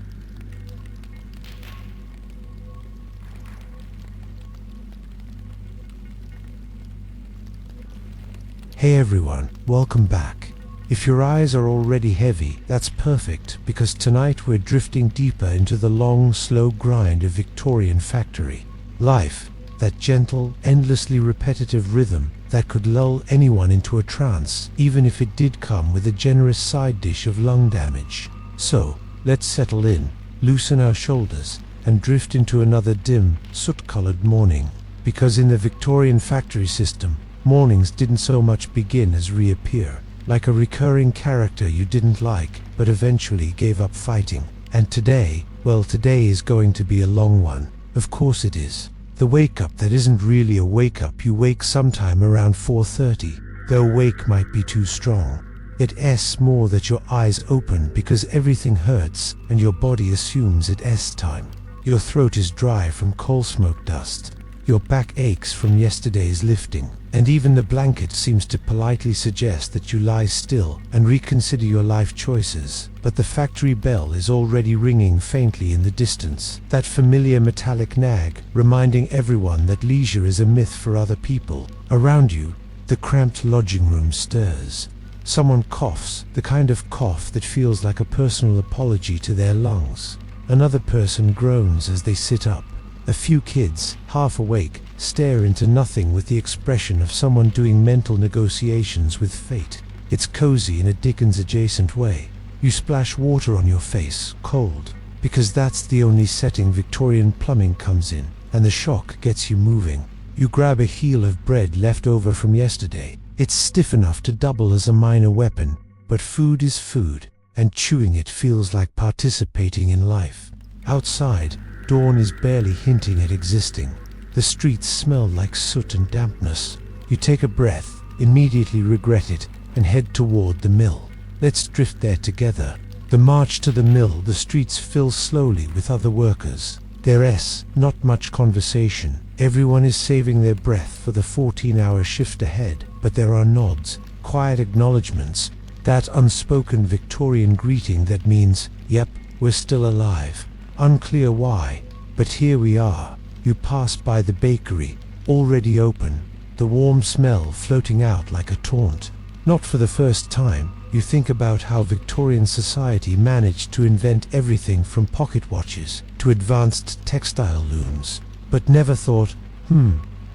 Hey everyone, welcome back. If your eyes are already heavy, that's perfect, because tonight we're drifting deeper into the long, slow grind of Victorian factory life, that gentle, endlessly repetitive rhythm that could lull anyone into a trance, even if it did come with a generous side dish of lung damage. So, let's settle in, loosen our shoulders, and drift into another dim, soot-colored morning. Because in the Victorian factory system, mornings didn't so much begin as reappear, like a recurring character you didn't like, but eventually gave up fighting. And today, well, today is going to be a long one. Of course it is. The wake-up that isn't really a wake-up. You wake sometime around 4:30, though wake might be too strong. It's more that your eyes open because everything hurts and your body assumes it's time. Your throat is dry from coal smoke dust. Your back aches from yesterday's lifting, and even the blanket seems to politely suggest that you lie still and reconsider your life choices. But the factory bell is already ringing faintly in the distance, that familiar metallic nag, reminding everyone that leisure is a myth for other people. Around you, the cramped lodging room stirs. Someone coughs, the kind of cough that feels like a personal apology to their lungs. Another person groans as they sit up. A few kids, half awake, stare into nothing with the expression of someone doing mental negotiations with fate. It's cozy in a Dickens-adjacent way. You splash water on your face, cold, because that's the only setting Victorian plumbing comes in, and the shock gets you moving. You grab a heel of bread left over from yesterday. It's stiff enough to double as a minor weapon, but food is food, and chewing it feels like participating in life. Outside, dawn is barely hinting at existing. The streets smell like soot and dampness. You take a breath, immediately regret it, and head toward the mill. Let's drift there together. The march to the mill, the streets fill slowly with other workers. There's not much conversation. Everyone is saving their breath for the 14-hour shift ahead, but there are nods, quiet acknowledgements, that unspoken Victorian greeting that means, yep, we're still alive. Unclear why, but here we are. You pass by the bakery, already open, the warm smell floating out like a taunt. Not for the first time, you think about how Victorian society managed to invent everything from pocket watches to advanced textile looms, but never thought,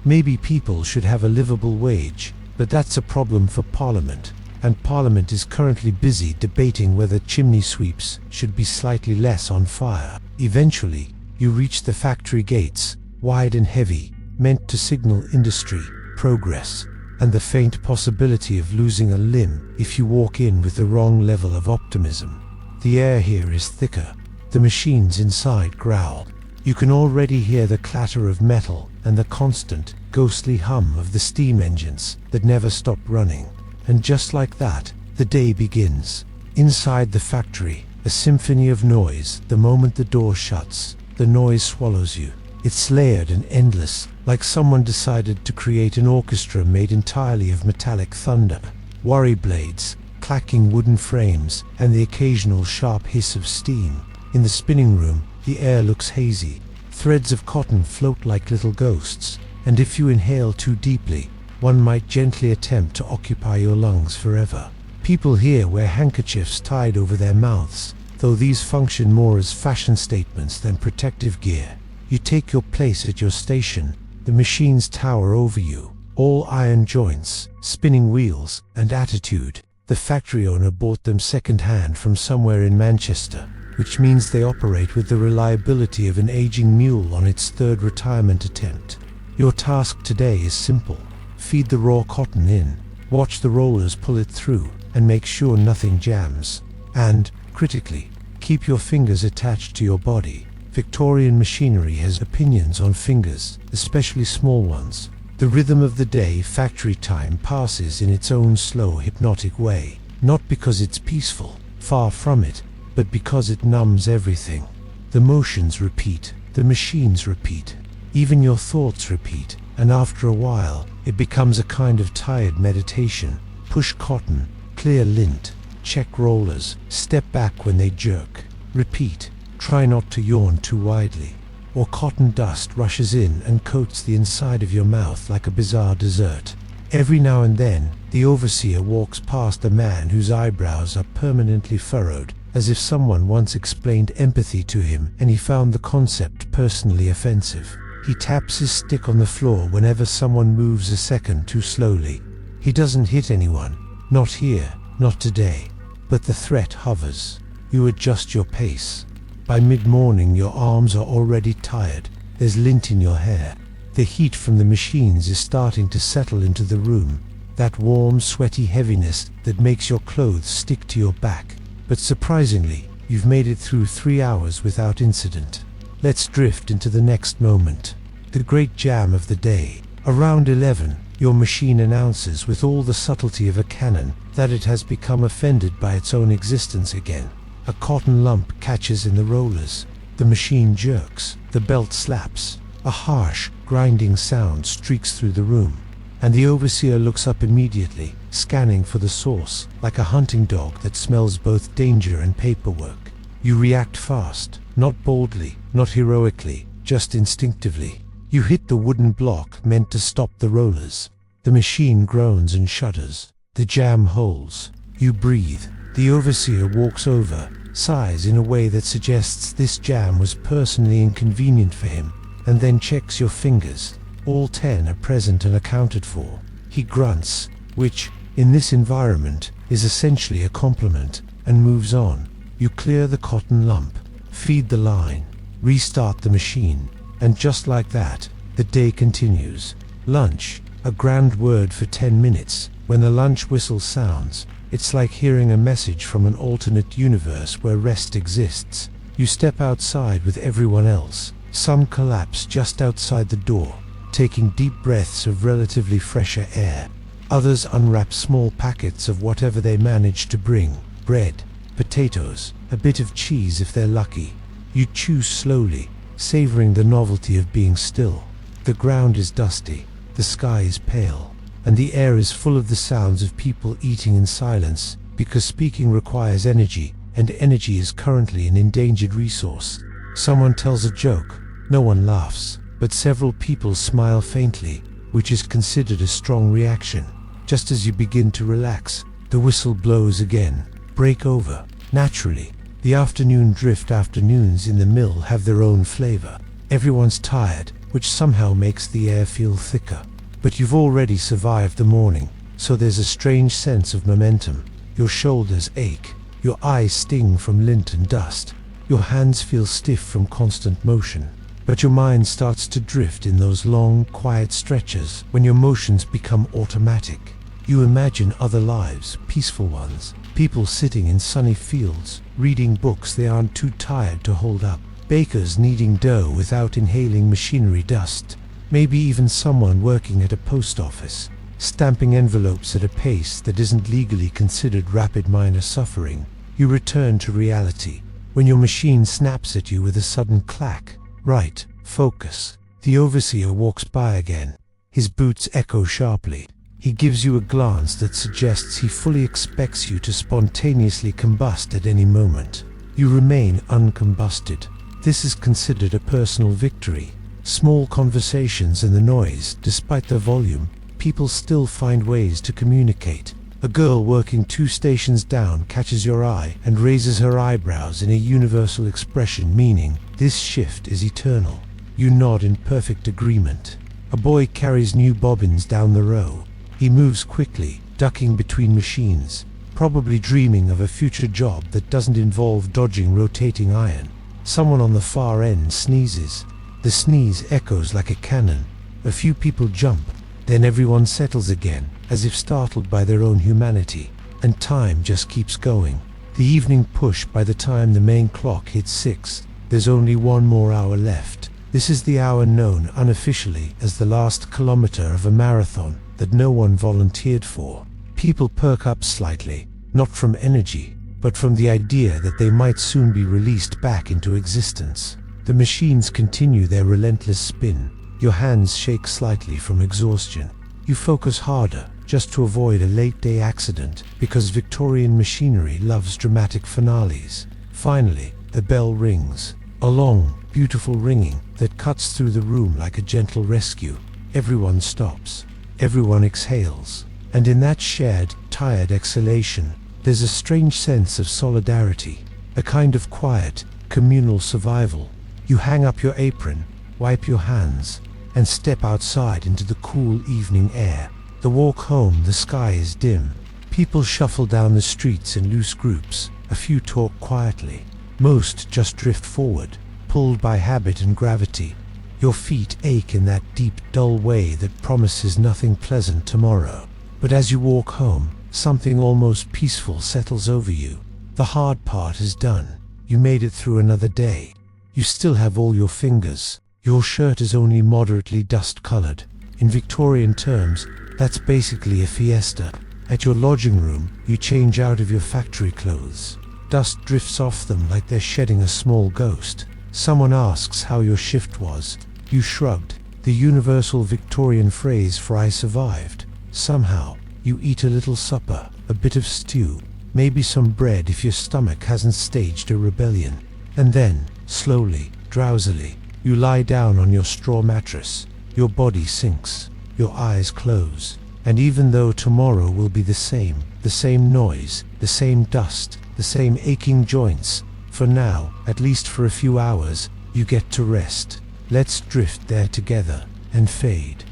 maybe people should have a livable wage. But that's a problem for Parliament, and Parliament is currently busy debating whether chimney sweeps should be slightly less on fire. Eventually, you reach the factory gates, wide and heavy, meant to signal industry, progress, and the faint possibility of losing a limb if you walk in with the wrong level of optimism. The air here is thicker. The machines inside growl. You can already hear the clatter of metal and the constant, ghostly hum of the steam engines that never stop running. And just like that, the day begins. Inside the factory, a symphony of noise. The moment the door shuts, the noise swallows you. It's layered and endless, like someone decided to create an orchestra made entirely of metallic thunder. Worry blades, clacking wooden frames, and the occasional sharp hiss of steam. In the spinning room, the air looks hazy. Threads of cotton float like little ghosts, and if you inhale too deeply, one might gently attempt to occupy your lungs forever. People here wear handkerchiefs tied over their mouths, though these function more as fashion statements than protective gear. You take your place at your station. The machines tower over you, all iron joints, spinning wheels, and attitude. The factory owner bought them second-hand from somewhere in Manchester, which means they operate with the reliability of an aging mule on its third retirement attempt. Your task today is simple. Feed the raw cotton in, watch the rollers pull it through, and make sure nothing jams. And, critically, keep your fingers attached to your body. Victorian machinery has opinions on fingers, especially small ones. The rhythm of the day, factory time, passes in its own slow, hypnotic way. Not because it's peaceful, far from it, but because it numbs everything. The motions repeat, the machines repeat, even your thoughts repeat, and after a while, it becomes a kind of tired meditation. Push cotton, clear lint, check rollers, step back when they jerk. Repeat, try not to yawn too widely, or cotton dust rushes in and coats the inside of your mouth like a bizarre dessert. Every now and then, the overseer walks past a man whose eyebrows are permanently furrowed, as if someone once explained empathy to him and he found the concept personally offensive. He taps his stick on the floor whenever someone moves a second too slowly. He doesn't hit anyone, not here, not today, but the threat hovers. You adjust your pace. By mid-morning your arms are already tired, there's lint in your hair. The heat from the machines is starting to settle into the room, that warm, sweaty heaviness that makes your clothes stick to your back. But surprisingly, you've made it through 3 hours without incident. Let's drift into the next moment. The great jam of the day. Around 11, your machine announces with all the subtlety of a cannon that it has become offended by its own existence again. A cotton lump catches in the rollers. The machine jerks. The belt slaps. A harsh, grinding sound streaks through the room. And the overseer looks up immediately, scanning for the source, like a hunting dog that smells both danger and paperwork. You react fast, not boldly, not heroically, just instinctively. You hit the wooden block meant to stop the rollers. The machine groans and shudders. The jam holds. You breathe. The overseer walks over, sighs in a way that suggests this jam was personally inconvenient for him, and then checks your fingers. All 10 are present and accounted for. He grunts, which, in this environment, is essentially a compliment, and moves on. You clear the cotton lump, feed the line, restart the machine, and just like that, the day continues. Lunch, a grand word for 10 minutes. When the lunch whistle sounds, it's like hearing a message from an alternate universe where rest exists. You step outside with everyone else. Some collapse just outside the door, taking deep breaths of relatively fresher air. Others unwrap small packets of whatever they manage to bring. Bread, potatoes, a bit of cheese if they're lucky. You chew slowly, savoring the novelty of being still. The ground is dusty, the sky is pale, and the air is full of the sounds of people eating in silence, because speaking requires energy, and energy is currently an endangered resource. Someone tells a joke. No one laughs, but several people smile faintly, which is considered a strong reaction. Just as you begin to relax, the whistle blows again. Break over. Naturally, the afternoon drift afternoons in the mill have their own flavor. Everyone's tired, which somehow makes the air feel thicker. But you've already survived the morning, so there's a strange sense of momentum. Your shoulders ache, your eyes sting from lint and dust, your hands feel stiff from constant motion. But your mind starts to drift in those long, quiet stretches when your motions become automatic. You imagine other lives, peaceful ones, people sitting in sunny fields, reading books they aren't too tired to hold up, bakers kneading dough without inhaling machinery dust, maybe even someone working at a post office, stamping envelopes at a pace that isn't legally considered rapid minor suffering. You return to reality when your machine snaps at you with a sudden clack. Right, focus. The overseer walks by again. His boots echo sharply. He gives you a glance that suggests he fully expects you to spontaneously combust at any moment. You remain uncombusted. This is considered a personal victory. Small conversations and the noise, despite their volume, people still find ways to communicate. A girl working 2 stations down catches your eye and raises her eyebrows in a universal expression meaning, this shift is eternal. You nod in perfect agreement. A boy carries new bobbins down the row. He moves quickly, ducking between machines, probably dreaming of a future job that doesn't involve dodging rotating iron. Someone on the far end sneezes. The sneeze echoes like a cannon. A few people jump, then everyone settles again, as if startled by their own humanity, and time just keeps going. The evening push. By the time the main clock hits 6, there's only 1 more hour left. This is the hour known unofficially as the last kilometer of a marathon that no one volunteered for. People perk up slightly, not from energy, but from the idea that they might soon be released back into existence. The machines continue their relentless spin. Your hands shake slightly from exhaustion. You focus harder, just to avoid a late-day accident, because Victorian machinery loves dramatic finales. Finally, the bell rings. A long, beautiful ringing that cuts through the room like a gentle rescue. Everyone stops. Everyone exhales. And in that shared, tired exhalation, there's a strange sense of solidarity, a kind of quiet, communal survival. You hang up your apron, wipe your hands, and step outside into the cool evening air. The walk home, the sky is dim. People shuffle down the streets in loose groups. A few talk quietly. Most just drift forward, pulled by habit and gravity. Your feet ache in that deep, dull way that promises nothing pleasant tomorrow. But as you walk home, something almost peaceful settles over you. The hard part is done. You made it through another day. You still have all your fingers. Your shirt is only moderately dust-colored. In Victorian terms, that's basically a fiesta. At your lodging room, you change out of your factory clothes. Dust drifts off them like they're shedding a small ghost. Someone asks how your shift was. You shrugged. The universal Victorian phrase for "I survived." Somehow, you eat a little supper, a bit of stew, maybe some bread if your stomach hasn't staged a rebellion. And then, slowly, drowsily, you lie down on your straw mattress. Your body sinks. Your eyes close. And even though tomorrow will be the same noise, the same dust, the same aching joints, for now, at least for a few hours, you get to rest. Let's drift there together and fade.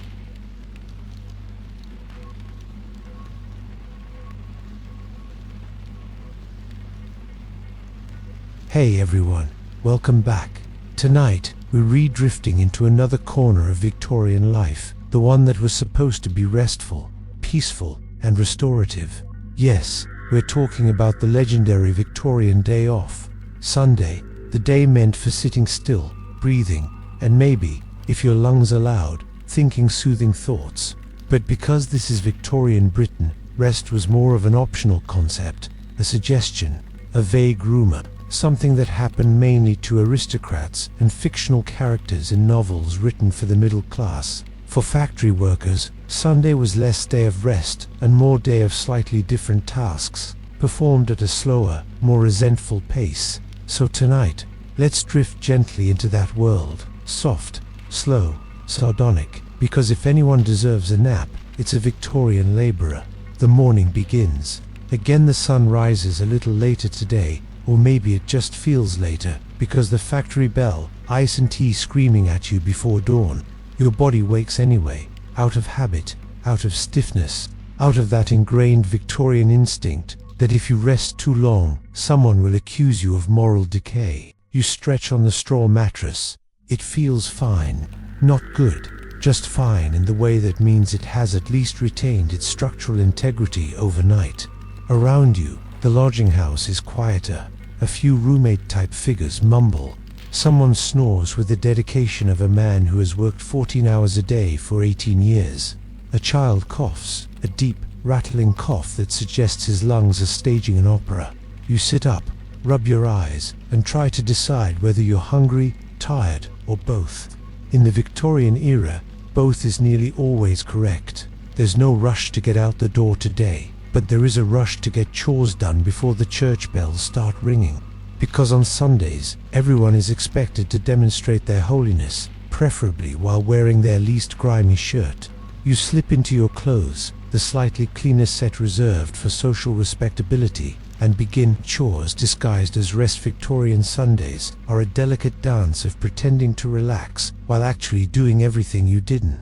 Hey everyone, welcome back. Tonight, we're re-drifting into another corner of Victorian life, the one that was supposed to be restful, peaceful, and restorative. Yes, we're talking about the legendary Victorian day off. Sunday, the day meant for sitting still, breathing, and maybe, if your lungs allowed, thinking soothing thoughts. But because this is Victorian Britain, rest was more of an optional concept, a suggestion, a vague rumor, something that happened mainly to aristocrats and fictional characters in novels written for the middle class. For factory workers, Sunday was less day of rest and more day of slightly different tasks, performed at a slower, more resentful pace. So tonight, let's drift gently into that world, soft, slow, sardonic, because if anyone deserves a nap, It's a Victorian labourer. The morning begins. Again the sun rises a little later today, or maybe it just feels later, because the factory bell, ice and tea screaming at you before dawn. Your body wakes anyway, out of habit, out of stiffness, out of that ingrained Victorian instinct that if you rest too long, someone will accuse you of moral decay. You stretch on the straw mattress. It feels fine. Not good, just fine in the way that means it has at least retained its structural integrity overnight. Around you, the lodging house is quieter. A few roommate-type figures mumble. Someone snores with the dedication of a man who has worked 14 hours a day for 18 years. A child coughs, a deep, rattling cough that suggests his lungs are staging an opera. You sit up, rub your eyes, and try to decide whether you're hungry, tired, or both. In the Victorian era, both is nearly always correct. There's no rush to get out the door today, but there is a rush to get chores done before the church bells start ringing. Because on Sundays, everyone is expected to demonstrate their holiness, preferably while wearing their least grimy shirt. You slip into your clothes, the slightly cleaner set reserved for social respectability, and begin chores disguised as rest. Victorian Sundays are a delicate dance of pretending to relax while actually doing everything you didn't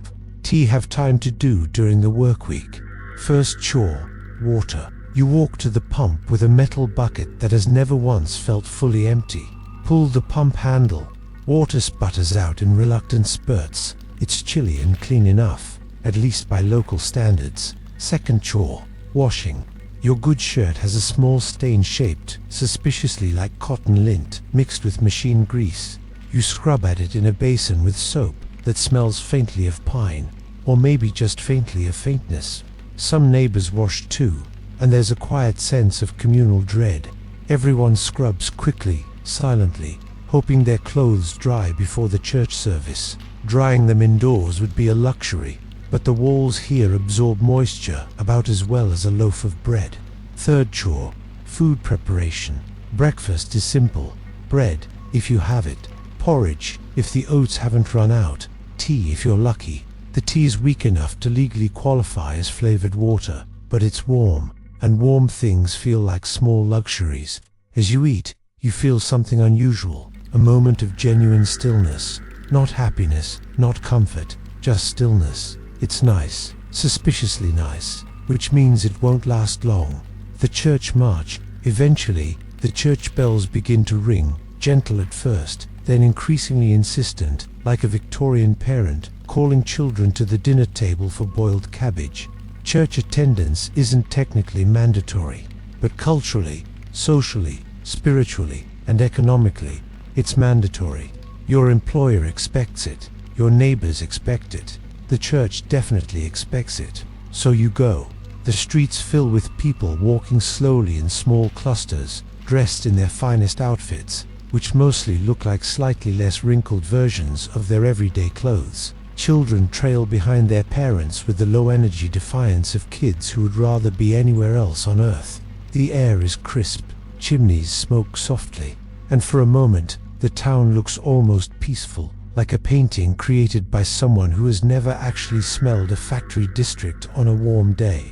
have time to do during the work week. First chore, water. You walk to the pump with a metal bucket that has never once felt fully empty. Pull the pump handle. Water sputters out in reluctant spurts. It's chilly and clean enough, at least by local standards. Second chore, washing. Your good shirt has a small stain shaped, suspiciously like cotton lint, mixed with machine grease. You scrub at it in a basin with soap that smells faintly of pine, or maybe just faintly of faintness. Some neighbors wash too, and there's a quiet sense of communal dread. Everyone scrubs quickly, silently, hoping their clothes dry before the church service. Drying them indoors would be a luxury, but the walls here absorb moisture about as well as a loaf of bread. Third chore, food preparation. Breakfast is simple. Bread, if you have it. Porridge, if the oats haven't run out. Tea, if you're lucky. The tea's weak enough to legally qualify as flavored water, but it's warm, and warm things feel like small luxuries. As you eat, you feel something unusual, a moment of genuine stillness. Not happiness, not comfort, just stillness. It's nice, suspiciously nice, which means it won't last long. The church march. Eventually, the church bells begin to ring, gentle at first, then increasingly insistent, like a Victorian parent calling children to the dinner table for boiled cabbage. Church attendance isn't technically mandatory, but culturally, socially, spiritually, and economically, it's mandatory. Your employer expects it. Your neighbors expect it. The church definitely expects it. So you go. The streets fill with people walking slowly in small clusters, dressed in their finest outfits, which mostly look like slightly less wrinkled versions of their everyday clothes. Children trail behind their parents with the low-energy defiance of kids who would rather be anywhere else on earth. The air is crisp, chimneys smoke softly, and for a moment, the town looks almost peaceful, like a painting created by someone who has never actually smelled a factory district on a warm day.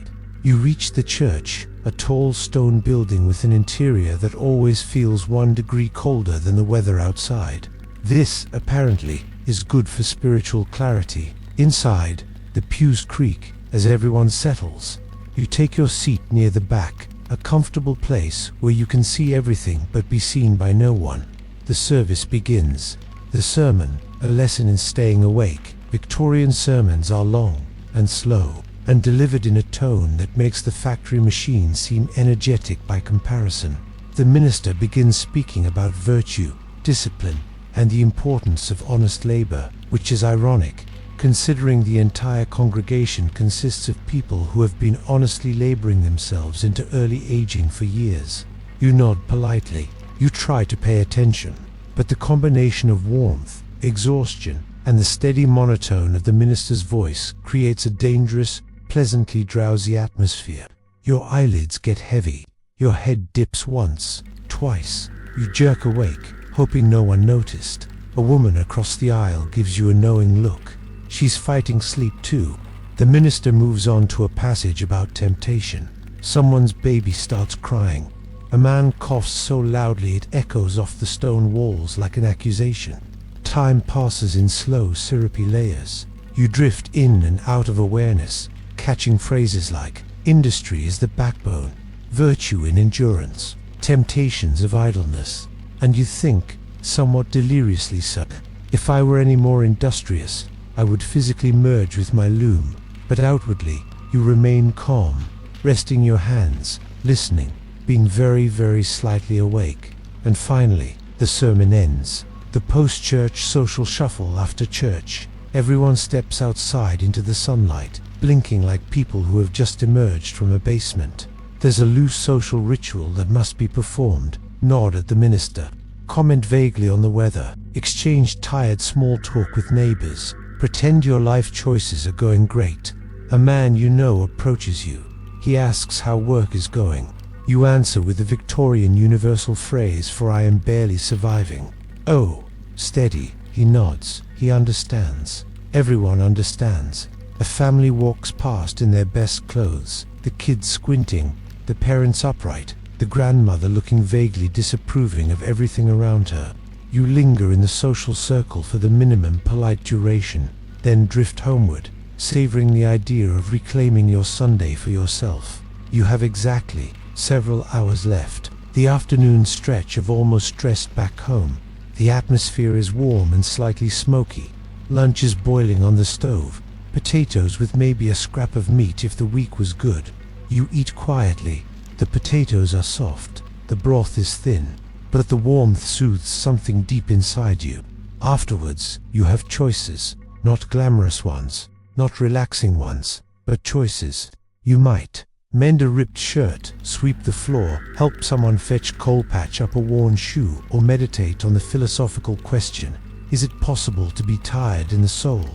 You reach the church, a tall stone building with an interior that always feels 1 degree colder than the weather outside. This, apparently, is good for spiritual clarity. Inside, the pews creak as everyone settles. You take your seat near the back, a comfortable place where you can see everything but be seen by no one. The service begins. The sermon, a lesson in staying awake. Victorian sermons are long and slow, and delivered in a tone that makes the factory machine seem energetic by comparison. The minister begins speaking about virtue, discipline, and the importance of honest labor, which is ironic, considering the entire congregation consists of people who have been honestly laboring themselves into early aging for years. You nod politely. You try to pay attention, but the combination of warmth, exhaustion, and the steady monotone of the minister's voice creates a dangerous, pleasantly drowsy atmosphere. Your eyelids get heavy. Your head dips once, twice. You jerk awake, hoping no one noticed. A woman across the aisle gives you a knowing look. She's fighting sleep too. The minister moves on to a passage about temptation. Someone's baby starts crying. A man coughs so loudly it echoes off the stone walls like an accusation. Time passes in slow, syrupy layers. You drift in and out of awareness, catching phrases like, industry is the backbone, virtue in endurance, temptations of idleness. And you think, somewhat deliriously so, if I were any more industrious, I would physically merge with my loom. But outwardly, you remain calm, resting your hands, listening, being very, very slightly awake. And finally, the sermon ends. The post-church social shuffle after church. Everyone steps outside into the sunlight, blinking like people who have just emerged from a basement. There's a loose social ritual that must be performed. Nod at the minister. Comment vaguely on the weather. Exchange tired small talk with neighbors. Pretend your life choices are going great. A man you know approaches you. He asks how work is going. You answer with the Victorian universal phrase for I am barely surviving. Oh, steady. He nods. He understands. Everyone understands. A family walks past in their best clothes, the kids squinting, the parents upright, the grandmother looking vaguely disapproving of everything around her. You linger in the social circle for the minimum polite duration, then drift homeward, savoring the idea of reclaiming your Sunday for yourself. You have exactly several hours left. The afternoon stretch of almost dressed back home. The atmosphere is warm and slightly smoky. Lunch is boiling on the stove. Potatoes with maybe a scrap of meat if the week was good. You eat quietly. The potatoes are soft. The broth is thin. But the warmth soothes something deep inside you. Afterwards, you have choices. Not glamorous ones. Not relaxing ones. But choices. You might mend a ripped shirt, sweep the floor, help someone fetch coal patch up a worn shoe, or meditate on the philosophical question, is it possible to be tired in the soul?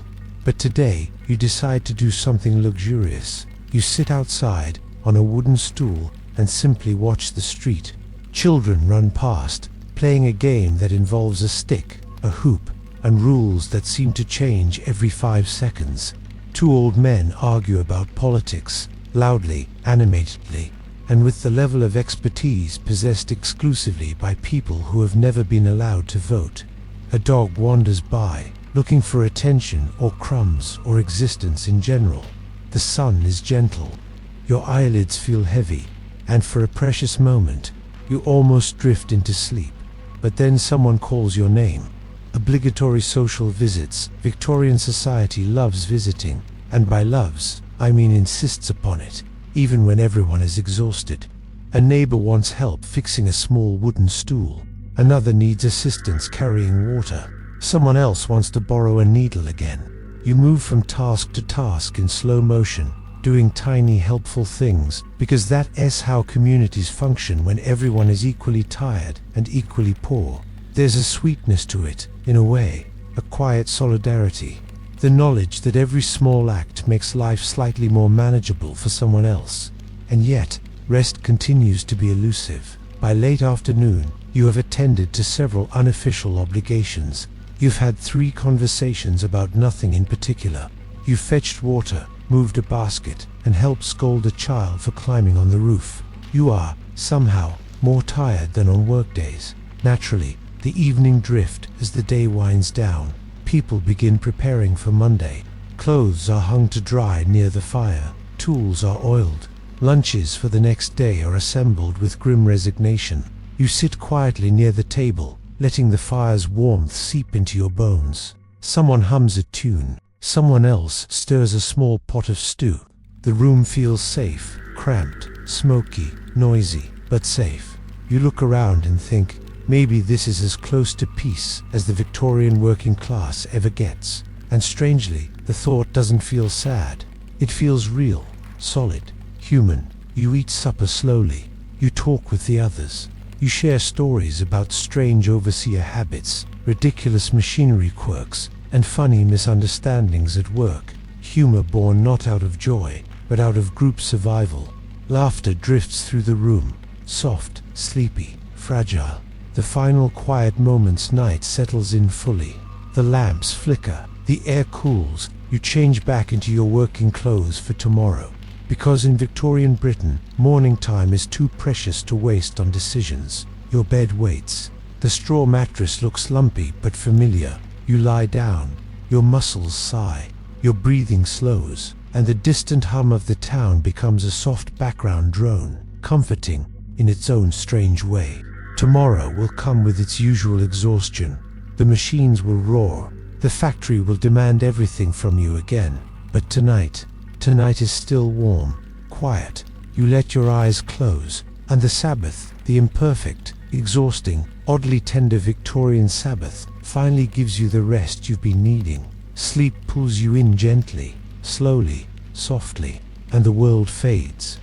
But today, you decide to do something luxurious. You sit outside, on a wooden stool, and simply watch the street. Children run past, playing a game that involves a stick, a hoop, and rules that seem to change every 5 seconds. 2 old men argue about politics, loudly, animatedly, and with the level of expertise possessed exclusively by people who have never been allowed to vote. A dog wanders by, looking for attention or crumbs or existence in general. The sun is gentle. Your eyelids feel heavy, and for a precious moment, you almost drift into sleep. But then someone calls your name. Obligatory social visits. Victorian society loves visiting, and by loves, I mean insists upon it, even when everyone is exhausted. A neighbor wants help fixing a small wooden stool. Another needs assistance carrying water. Someone else wants to borrow a needle again. You move from task to task in slow motion, doing tiny helpful things, because that's how communities function when everyone is equally tired and equally poor. There's a sweetness to it, in a way, a quiet solidarity. The knowledge that every small act makes life slightly more manageable for someone else. And yet, rest continues to be elusive. By late afternoon, you have attended to several unofficial obligations. You've had 3 conversations about nothing in particular. You've fetched water, moved a basket, and helped scold a child for climbing on the roof. You are, somehow, more tired than on workdays. Naturally, the evening drift as the day winds down. People begin preparing for Monday. Clothes are hung to dry near the fire. Tools are oiled. Lunches for the next day are assembled with grim resignation. You sit quietly near the table, letting the fire's warmth seep into your bones. Someone hums a tune. Someone else stirs a small pot of stew. The room feels safe, cramped, smoky, noisy, but safe. You look around and think, maybe this is as close to peace as the Victorian working class ever gets. And strangely, the thought doesn't feel sad. It feels real, solid, human. You eat supper slowly. You talk with the others. You share stories about strange overseer habits, ridiculous machinery quirks, and funny misunderstandings at work. Humor born not out of joy, but out of group survival. Laughter drifts through the room, soft, sleepy, fragile. The final quiet moments night settles in fully. The lamps flicker, the air cools, You change back into your working clothes for tomorrow. Because in Victorian Britain, morning time is too precious to waste on decisions. Your bed waits. The straw mattress looks lumpy but familiar. You lie down. Your muscles sigh. Your breathing slows. And the distant hum of the town becomes a soft background drone, comforting in its own strange way. Tomorrow will come with its usual exhaustion. The machines will roar. The factory will demand everything from you again. But tonight is still warm, quiet. You let your eyes close, and the Sabbath, the imperfect, exhausting, oddly tender Victorian Sabbath, finally gives you the rest you've been needing. Sleep pulls you in gently, slowly, softly, and the world fades.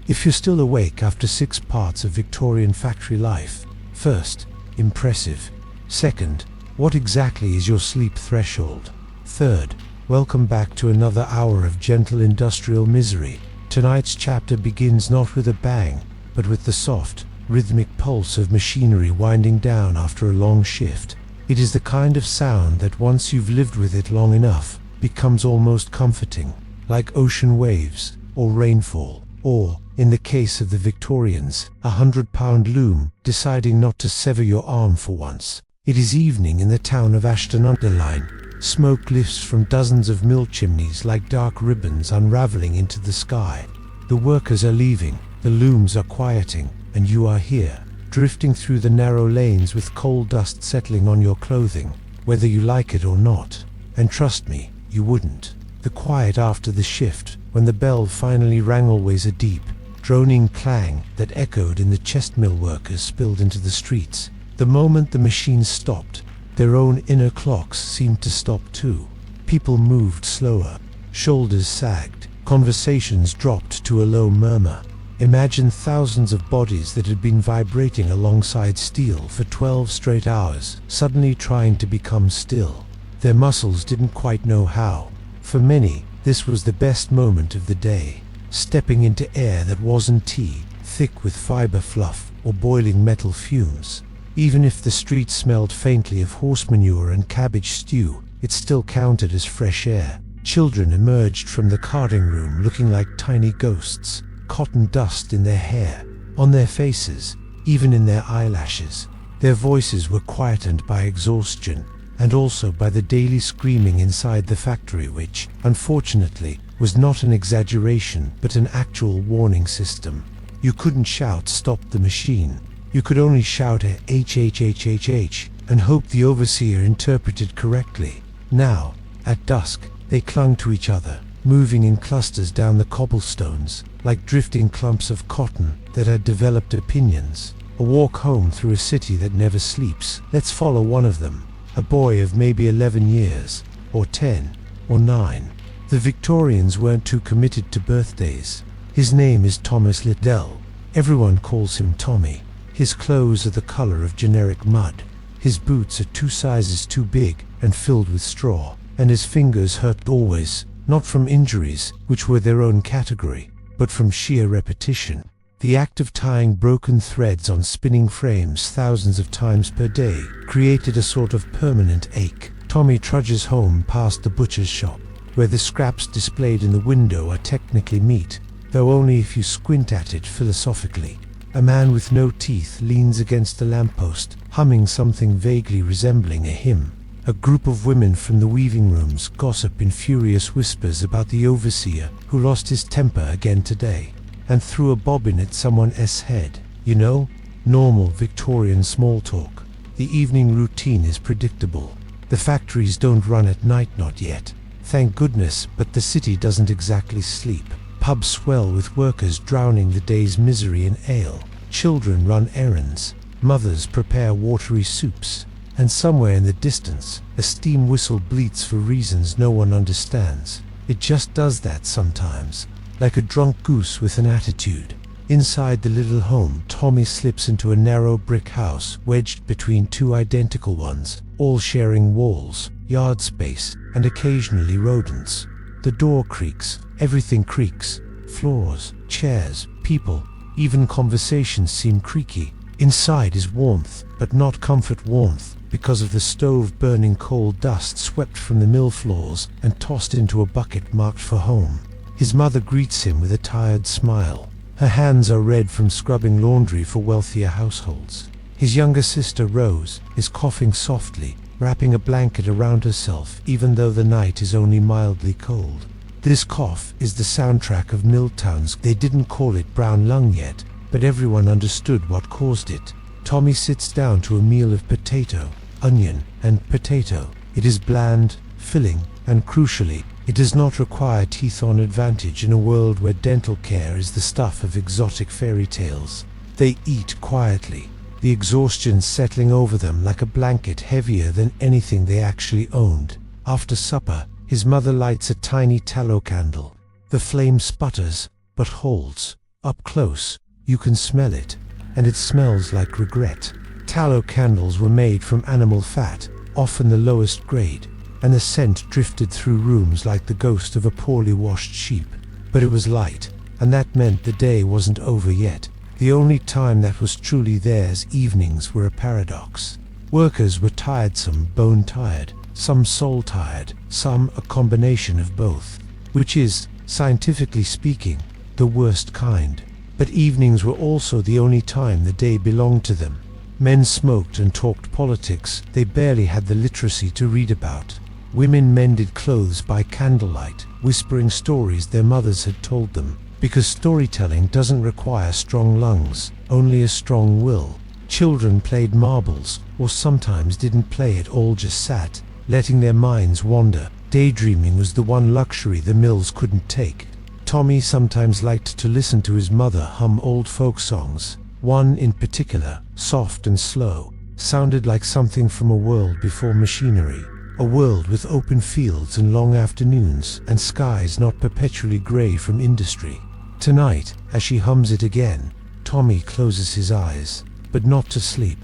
If you're still awake after 6 parts of Victorian factory life, first, impressive. Second, what exactly is your sleep threshold? Third, welcome back to another hour of gentle industrial misery. Tonight's chapter begins not with a bang, but with the soft, rhythmic pulse of machinery winding down after a long shift. It is the kind of sound that once you've lived with it long enough, becomes almost comforting, like ocean waves, or rainfall, or, in the case of the Victorians, a 100-pound loom deciding not to sever your arm for once. It is evening in the town of Ashton-under-Lyne. Smoke lifts from dozens of mill chimneys like dark ribbons unraveling into the sky. The workers are leaving, the looms are quieting, and you are here, drifting through the narrow lanes with coal dust settling on your clothing, whether you like it or not. And trust me, you wouldn't. The quiet after the shift, when the bell finally rang, always a deep, droning clang that echoed in the chest mill workers spilled into the streets. The moment the machines stopped, their own inner clocks seemed to stop too. People moved slower, shoulders sagged, conversations dropped to a low murmur. Imagine thousands of bodies that had been vibrating alongside steel for 12 straight hours, suddenly trying to become still. Their muscles didn't quite know how. For many, this was the best moment of the day, stepping into air that wasn't tea, thick with fiber fluff, or boiling metal fumes. Even if the street smelled faintly of horse manure and cabbage stew, it still counted as fresh air. Children emerged from the carding room looking like tiny ghosts, cotton dust in their hair, on their faces, even in their eyelashes. Their voices were quietened by exhaustion, and also by the daily screaming inside the factory, which, unfortunately, was not an exaggeration but an actual warning system. You couldn't shout "Stop the machine." You could only shout a "HHHHH" and hope the overseer interpreted correctly. Now, at dusk, they clung to each other, moving in clusters down the cobblestones, like drifting clumps of cotton that had developed opinions. A walk home through a city that never sleeps. Let's follow one of them, a boy of maybe 11 years, or 10, or 9. The Victorians weren't too committed to birthdays. His name is Thomas Liddell. Everyone calls him Tommy. His clothes are the color of generic mud. His boots are 2 sizes too big and filled with straw, and his fingers hurt always, not from injuries, which were their own category, but from sheer repetition. The act of tying broken threads on spinning frames thousands of times per day created a sort of permanent ache. Tommy trudges home past the butcher's shop, where the scraps displayed in the window are technically meat, though only if you squint at it philosophically. A man with no teeth leans against the lamppost, humming something vaguely resembling a hymn. A group of women from the weaving rooms gossip in furious whispers about the overseer who lost his temper again today and threw a bobbin at someone's head. You know, normal Victorian small talk. The evening routine is predictable. The factories don't run at night, not yet. Thank goodness, but the city doesn't exactly sleep. Pubs swell with workers drowning the day's misery in ale. Children run errands. Mothers prepare watery soups. And somewhere in the distance, a steam whistle bleats for reasons no one understands. It just does that sometimes, like a drunk goose with an attitude. Inside the little home, Tommy slips into a narrow brick house wedged between 2 identical ones, all sharing walls, yard space, and occasionally rodents. The door creaks, everything creaks. Floors, chairs, people, even conversations seem creaky. Inside is warmth, but not comfort warmth, because of the stove burning coal dust swept from the mill floors and tossed into a bucket marked for home. His mother greets him with a tired smile. Her hands are red from scrubbing laundry for wealthier households. His younger sister, Rose, is coughing softly, wrapping a blanket around herself even though the night is only mildly cold. This cough is the soundtrack of Milltown's. They didn't call it brown lung yet, but everyone understood what caused it. Tommy sits down to a meal of potato, onion, and potato. It is bland, filling, and crucially, it does not require teeth-on advantage in a world where dental care is the stuff of exotic fairy tales. They eat quietly, the exhaustion settling over them like a blanket heavier than anything they actually owned. After supper, his mother lights a tiny tallow candle. The flame sputters, but holds. Up close, you can smell it, and it smells like regret. Tallow candles were made from animal fat, often the lowest grade, and the scent drifted through rooms like the ghost of a poorly washed sheep. But it was light, and that meant the day wasn't over yet. The only time that was truly theirs, evenings, were a paradox. Workers were tiresome, bone-tired, some soul-tired, some a combination of both, which is, scientifically speaking, the worst kind. But evenings were also the only time the day belonged to them. Men smoked and talked politics. They barely had the literacy to read about. Women mended clothes by candlelight, whispering stories their mothers had told them, because storytelling doesn't require strong lungs, only a strong will. Children played marbles, or sometimes didn't play at all, just sat, letting their minds wander. Daydreaming was the one luxury the mills couldn't take. Tommy sometimes liked to listen to his mother hum old folk songs. One in particular, soft and slow, sounded like something from a world before machinery, a world with open fields and long afternoons and skies not perpetually grey from industry. Tonight, as she hums it again, Tommy closes his eyes, but not to sleep.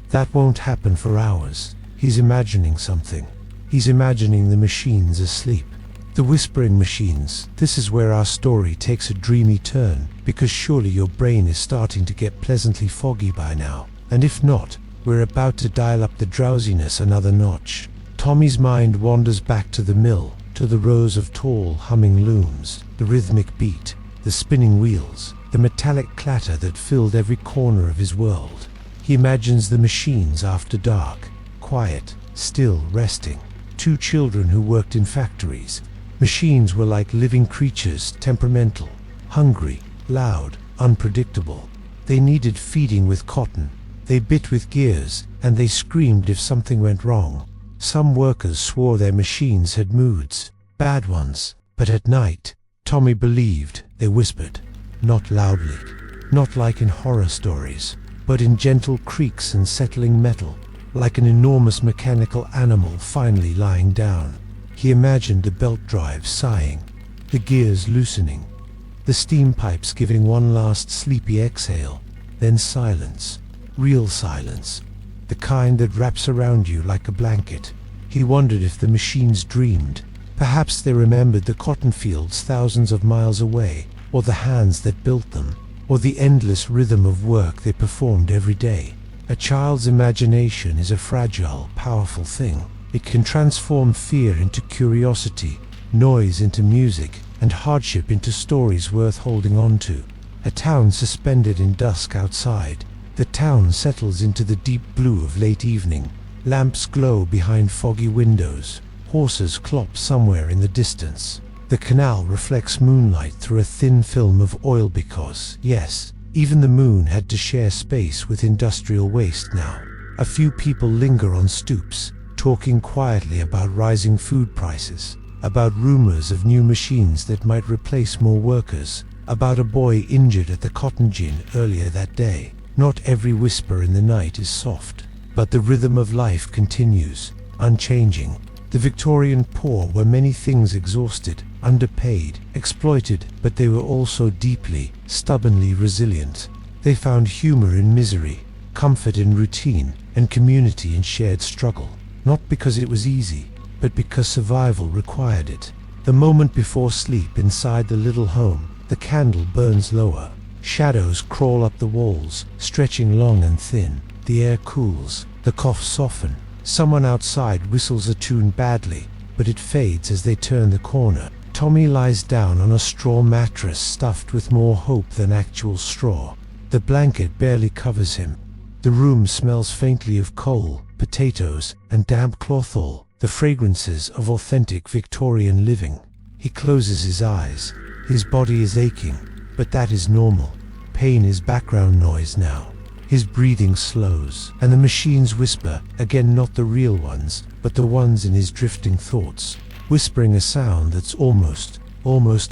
That won't happen for hours. He's imagining something. He's imagining the machines asleep. The whispering machines. This is where our story takes a dreamy turn, because surely your brain is starting to get pleasantly foggy by now. And if not, we're about to dial up the drowsiness another notch. Tommy's mind wanders back to the mill, to the rows of tall, humming looms, the rhythmic beat, the spinning wheels, the metallic clatter that filled every corner of his world. He imagines the machines after dark, quiet, still, resting. Two children who worked in factories. Machines were like living creatures, temperamental, hungry, loud, unpredictable. They needed feeding with cotton. They bit with gears, and they screamed if something went wrong. Some workers swore their machines had moods, bad ones, but at night, Tommy believed they whispered. Not loudly, not like in horror stories, but in gentle creaks and settling metal, like an enormous mechanical animal finally lying down. He imagined the belt drive sighing, the gears loosening, the steam pipes giving one last sleepy exhale, then silence, real silence, the kind that wraps around you like a blanket. He wondered if the machines dreamed. Perhaps they remembered the cotton fields thousands of miles away, or the hands that built them, or the endless rhythm of work they performed every day. A child's imagination is a fragile, powerful thing. It can transform fear into curiosity, noise into music, and hardship into stories worth holding on to. A town suspended in dusk outside. The town settles into the deep blue of late evening. Lamps glow behind foggy windows. Horses clop somewhere in the distance. The canal reflects moonlight through a thin film of oil because, yes, even the moon had to share space with industrial waste now. A few people linger on stoops, talking quietly about rising food prices, about rumors of new machines that might replace more workers, about a boy injured at the cotton gin earlier that day. Not every whisper in the night is soft, but the rhythm of life continues, unchanging. The Victorian poor were many things: exhausted, underpaid, exploited, but they were also deeply, stubbornly resilient. They found humor in misery, comfort in routine, and community in shared struggle. Not because it was easy, but because survival required it. The moment before sleep inside the little home, the candle burns lower. Shadows crawl up the walls, stretching long and thin. The air cools, the coughs soften. Someone outside whistles a tune badly, but it fades as they turn the corner. Tommy lies down on a straw mattress stuffed with more hope than actual straw. The blanket barely covers him. The room smells faintly of coal, potatoes, and damp clothall, the fragrances of authentic Victorian living. He closes his eyes. His body is aching, but that is normal. Pain is background noise now. His breathing slows, and the machines whisper, again not the real ones, but the ones in his drifting thoughts, whispering a sound that's almost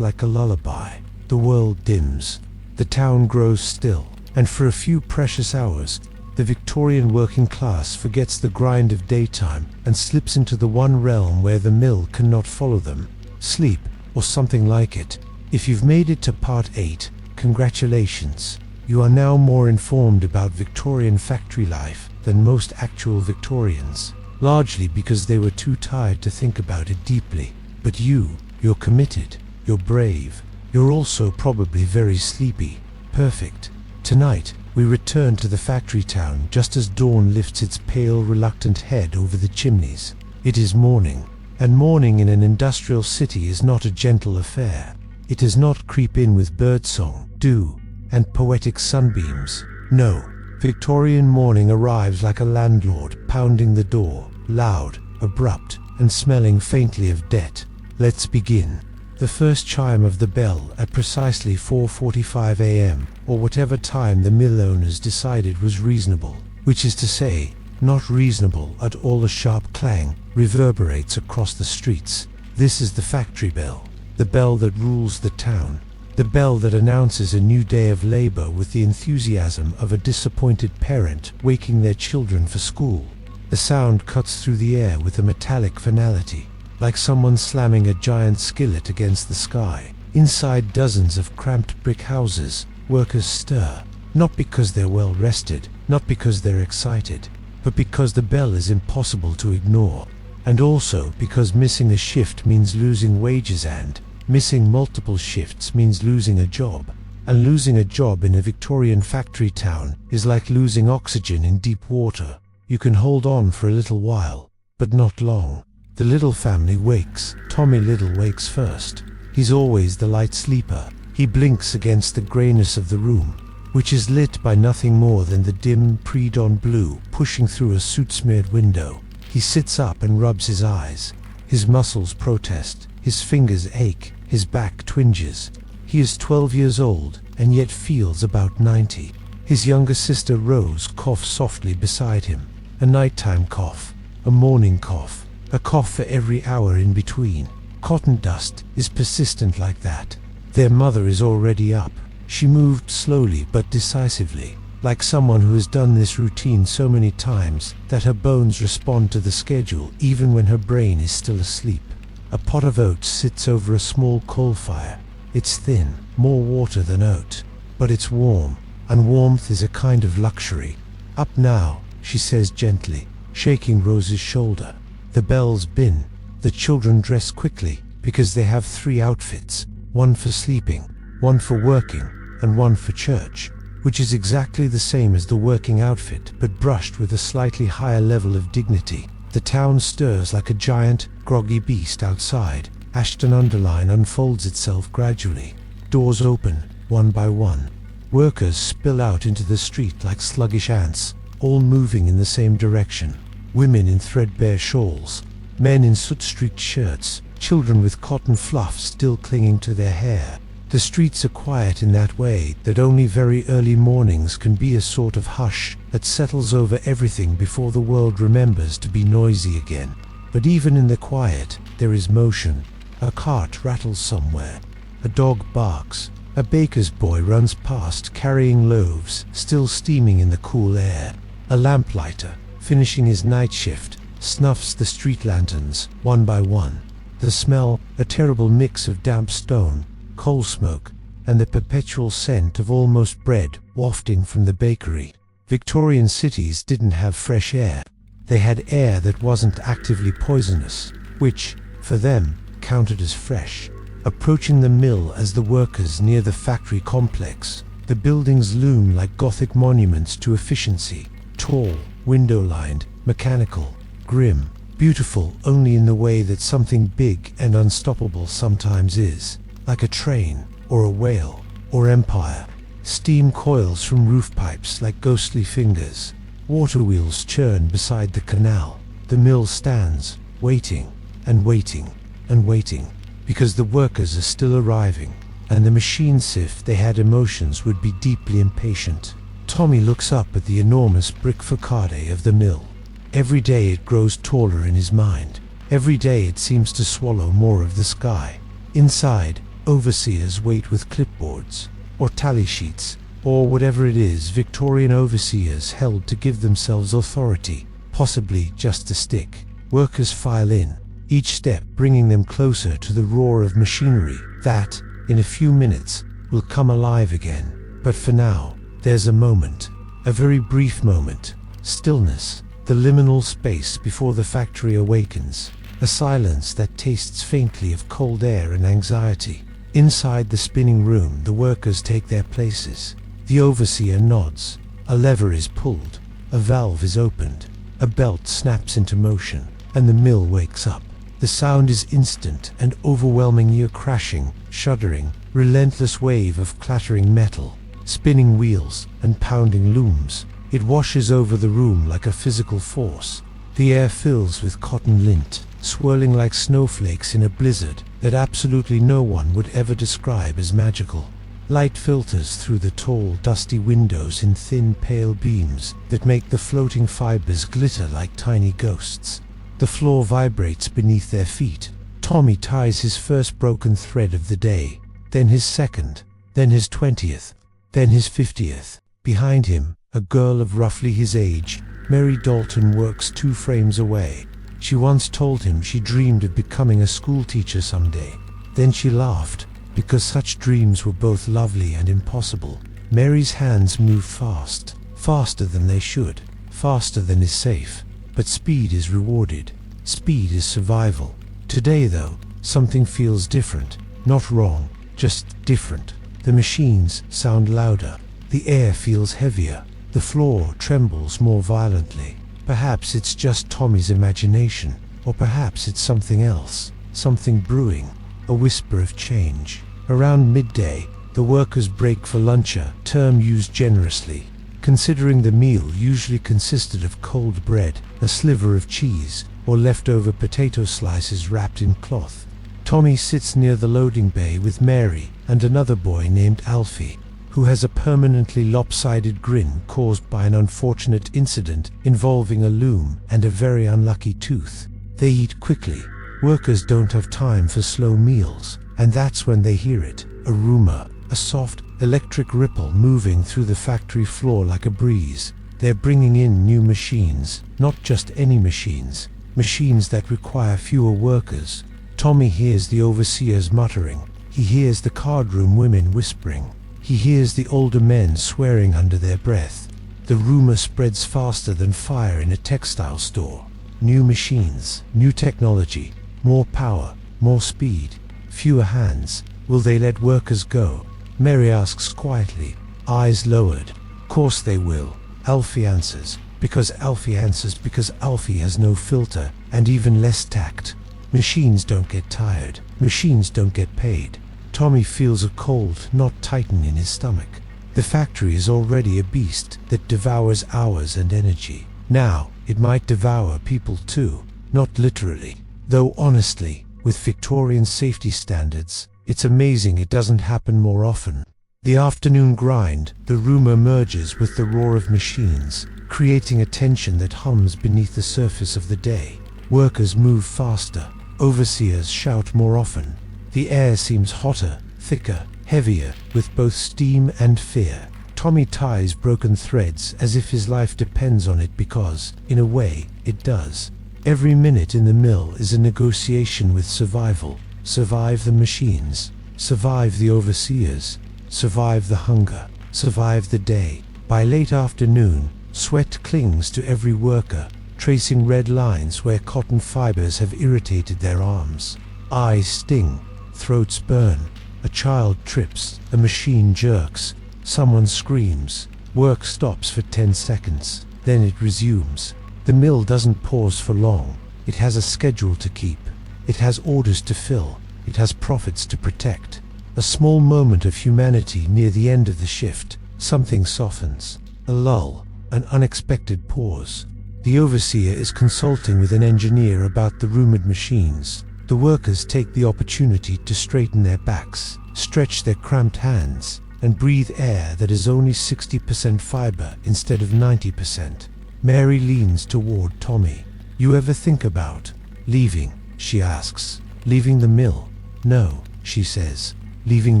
like a lullaby. The world dims. The town grows still, and for a few precious hours, the Victorian working class forgets the grind of daytime and slips into the one realm where the mill cannot follow them. Sleep, or something like it. If you've made it to part 8, congratulations. You are now more informed about Victorian factory life than most actual Victorians, largely because they were too tired to think about it deeply. But you're committed, you're brave, you're also probably very sleepy. Perfect. Tonight, we return to the factory town just as dawn lifts its pale, reluctant head over the chimneys. It is morning, and morning in an industrial city is not a gentle affair. It does not creep in with birdsong, dew, and poetic sunbeams. No, Victorian morning arrives like a landlord pounding the door, loud, abrupt, and smelling faintly of debt. Let's begin. The first chime of the bell at precisely 4:45 a.m., or whatever time the mill owners decided was reasonable, which is to say, not reasonable at all. A sharp clang reverberates across the streets. This is the factory bell, the bell that rules the town, the bell that announces a new day of labor with the enthusiasm of a disappointed parent waking their children for school. The sound cuts through the air with a metallic finality, like someone slamming a giant skillet against the sky. Inside dozens of cramped brick houses, workers stir, not because they're well rested, not because they're excited, but because the bell is impossible to ignore, and also because missing a shift means losing wages, and missing multiple shifts means losing a job. And losing a job in a Victorian factory town is like losing oxygen in deep water. You can hold on for a little while, but not long. The Little family wakes. Tommy Little wakes first. He's always the light sleeper. He blinks against the greyness of the room, which is lit by nothing more than the dim pre-dawn blue pushing through a soot-smeared window. He sits up and rubs his eyes. His muscles protest. His fingers ache. His back twinges. He is 12 years old and yet feels about 90. His younger sister Rose coughs softly beside him. A nighttime cough. A morning cough. A cough for every hour in between. Cotton dust is persistent like that. Their mother is already up. She moved slowly but decisively, like someone who has done this routine so many times that her bones respond to the schedule even when her brain is still asleep. A pot of oats sits over a small coal fire. It's thin, more water than oat, but it's warm, and warmth is a kind of luxury. Up now, she says gently, shaking Rose's shoulder. The bell's been. The children dress quickly because they have 3 outfits, one for sleeping, one for working, and one for church, which is exactly the same as the working outfit but brushed with a slightly higher level of dignity. The town stirs like a giant, groggy beast outside. Ashton-under-Lyne unfolds itself gradually. Doors open, one by one. Workers spill out into the street like sluggish ants, all moving in the same direction. Women in threadbare shawls, men in soot-streaked shirts, children with cotton fluff still clinging to their hair. The streets are quiet in that way that only very early mornings can be, a sort of hush that settles over everything before the world remembers to be noisy again. But even in the quiet, there is motion. A cart rattles somewhere. A dog barks. A baker's boy runs past carrying loaves, still steaming in the cool air. A lamplighter, finishing his night shift, snuffs the street lanterns, one by one. The smell, a terrible mix of damp stone, coal smoke, and the perpetual scent of almost bread wafting from the bakery. Victorian cities didn't have fresh air. They had air that wasn't actively poisonous, which, for them, counted as fresh. Approaching the mill as the workers near the factory complex, the The buildings loom like Gothic monuments to efficiency, tall, window-lined, mechanical, grim, beautiful only in the way that something big and unstoppable sometimes is, like a train, or a whale, or empire. Steam coils from roof pipes like ghostly fingers. Water wheels churn beside the canal. The mill stands, waiting, and waiting, and waiting, because the workers are still arriving, and the machines, if they had emotions, would be deeply impatient. Tommy looks up at the enormous brick facade of the mill. Every day it grows taller in his mind. Every day it seems to swallow more of the sky. Inside, overseers wait with clipboards, or tally sheets, or whatever it is Victorian overseers held to give themselves authority, possibly just a stick. Workers file in, each step bringing them closer to the roar of machinery that, in a few minutes, will come alive again. But for now, there's a moment, a very brief moment, stillness, the liminal space before the factory awakens, a silence that tastes faintly of cold air and anxiety. Inside the spinning room, the workers take their places. The overseer nods, a lever is pulled, a valve is opened, a belt snaps into motion, and the mill wakes up. The sound is instant and overwhelming, a crashing, shuddering, relentless wave of clattering metal, spinning wheels, and pounding looms. It washes over the room like a physical force. The air fills with cotton lint, swirling like snowflakes in a blizzard that absolutely no one would ever describe as magical. Light filters through the tall, dusty windows in thin, pale beams that make the floating fibers glitter like tiny ghosts. The floor vibrates beneath their feet. Tommy ties his first broken thread of the day, then his second, then his 20th, then his 50th. Behind him, a girl of roughly his age, Mary Dalton, works 2 frames away. She once told him she dreamed of becoming a schoolteacher someday. Then she laughed, because such dreams were both lovely and impossible. Mary's hands move fast, faster than they should, faster than is safe. But speed is rewarded. Speed is survival. Today, though, something feels different. Not wrong, just different. The machines sound louder. The air feels heavier. The floor trembles more violently. Perhaps it's just Tommy's imagination, or perhaps it's something else, something brewing, a whisper of change. Around midday, the workers break for lunch, a term used generously, considering the meal usually consisted of cold bread, a sliver of cheese, or leftover potato slices wrapped in cloth. Tommy sits near the loading bay with Mary and another boy named Alfie, who has a permanently lopsided grin caused by an unfortunate incident involving a loom and a very unlucky tooth. They eat quickly. Workers don't have time for slow meals, and that's when they hear it, a rumor, a soft, electric ripple moving through the factory floor like a breeze. They're bringing in new machines, not just any machines, machines that require fewer workers. Tommy hears the overseers muttering. He hears the cardroom women whispering. He hears the older men swearing under their breath. The rumor spreads faster than fire in a textile store. New machines, new technology, more power, more speed, fewer hands. Will they let workers go? Mary asks quietly, eyes lowered. Course they will, Alfie answers. Because Alfie has no filter, and even less tact. Machines don't get tired. Machines don't get paid. Tommy feels a cold knot tighten in his stomach. The factory is already a beast that devours hours and energy. Now, it might devour people too, not literally. Though honestly, with Victorian safety standards, it's amazing it doesn't happen more often. The afternoon grind, the rumor merges with the roar of machines, creating a tension that hums beneath the surface of the day. Workers move faster. Overseers shout more often. The air seems hotter, thicker, heavier, with both steam and fear. Tommy ties broken threads as if his life depends on it because, in a way, it does. Every minute in the mill is a negotiation with survival. Survive the machines, survive the overseers, survive the hunger, survive the day. By late afternoon, sweat clings to every worker, tracing red lines where cotton fibers have irritated their arms. Eyes sting, throats burn, a child trips, a machine jerks, Someone screams. Work stops for 10 seconds. Then it resumes. The mill doesn't pause for long. It has a schedule to keep. It has orders to fill. It has profits to protect. A small moment of humanity near the end of the shift. Something softens. A lull. An unexpected pause. The overseer is consulting with an engineer about the rumored machines. The workers take the opportunity to straighten their backs, stretch their cramped hands, and breathe air that is only 60% fiber instead of 90%. Mary leans toward Tommy. "You ever think about leaving?" she asks. "Leaving the mill?" "No," she says. "Leaving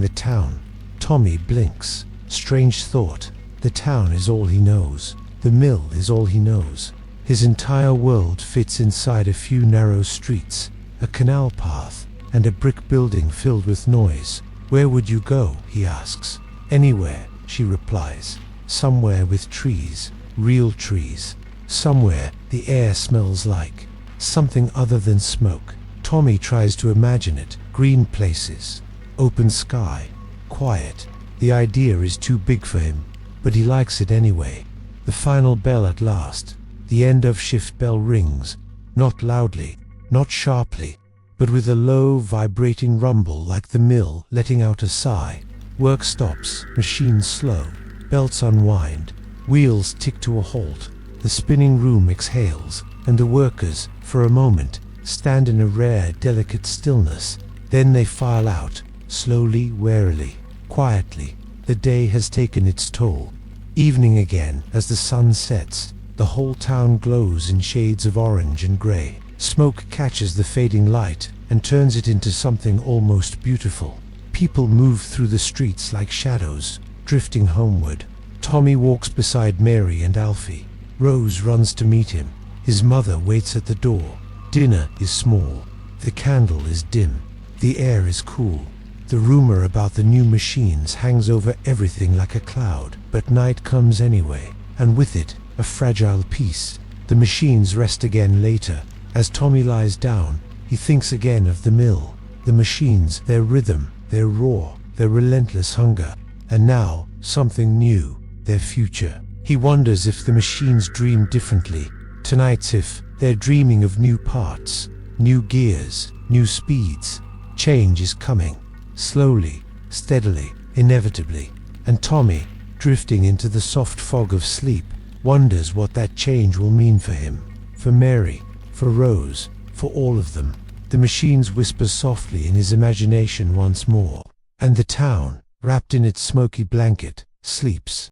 the town." Tommy blinks. Strange thought. The town is all he knows. The mill is all he knows. His entire world fits inside a few narrow streets, a canal path, and a brick building filled with noise. "Where would you go?" he asks. "Anywhere," she replies. "Somewhere with trees, real trees. Somewhere the air smells like something other than smoke." Tommy tries to imagine it. Green places, open sky, quiet. The idea is too big for him, but he likes it anyway. The final bell at last. The end of shift bell rings, not loudly, not sharply, but with a low, vibrating rumble like the mill letting out a sigh. Work stops, machines slow, belts unwind, wheels tick to a halt. The spinning room exhales, and the workers, for a moment, stand in a rare, delicate stillness. Then they file out, slowly, warily, quietly. The day has taken its toll. Evening again, as the sun sets. The whole town glows in shades of orange and gray. Smoke catches the fading light and turns it into something almost beautiful. People move through the streets like shadows, drifting homeward. Tommy walks beside Mary and Alfie. Rose runs to meet him. His mother waits at the door. Dinner is small. The candle is dim. The air is cool. The rumor about the new machines hangs over everything like a cloud. But night comes anyway, and with it, a fragile peace. The machines rest again later. As Tommy lies down, he thinks again of the mill, the machines, their rhythm, their roar, their relentless hunger, and now, something new, their future. He wonders if the machines dream differently. Tonight's if they're dreaming of new parts, new gears, new speeds. Change is coming, slowly, steadily, inevitably, and Tommy, drifting into the soft fog of sleep, wonders what that change will mean for him, for Mary, for Rose, for all of them. The machines whisper softly in his imagination once more, and the town, wrapped in its smoky blanket, sleeps.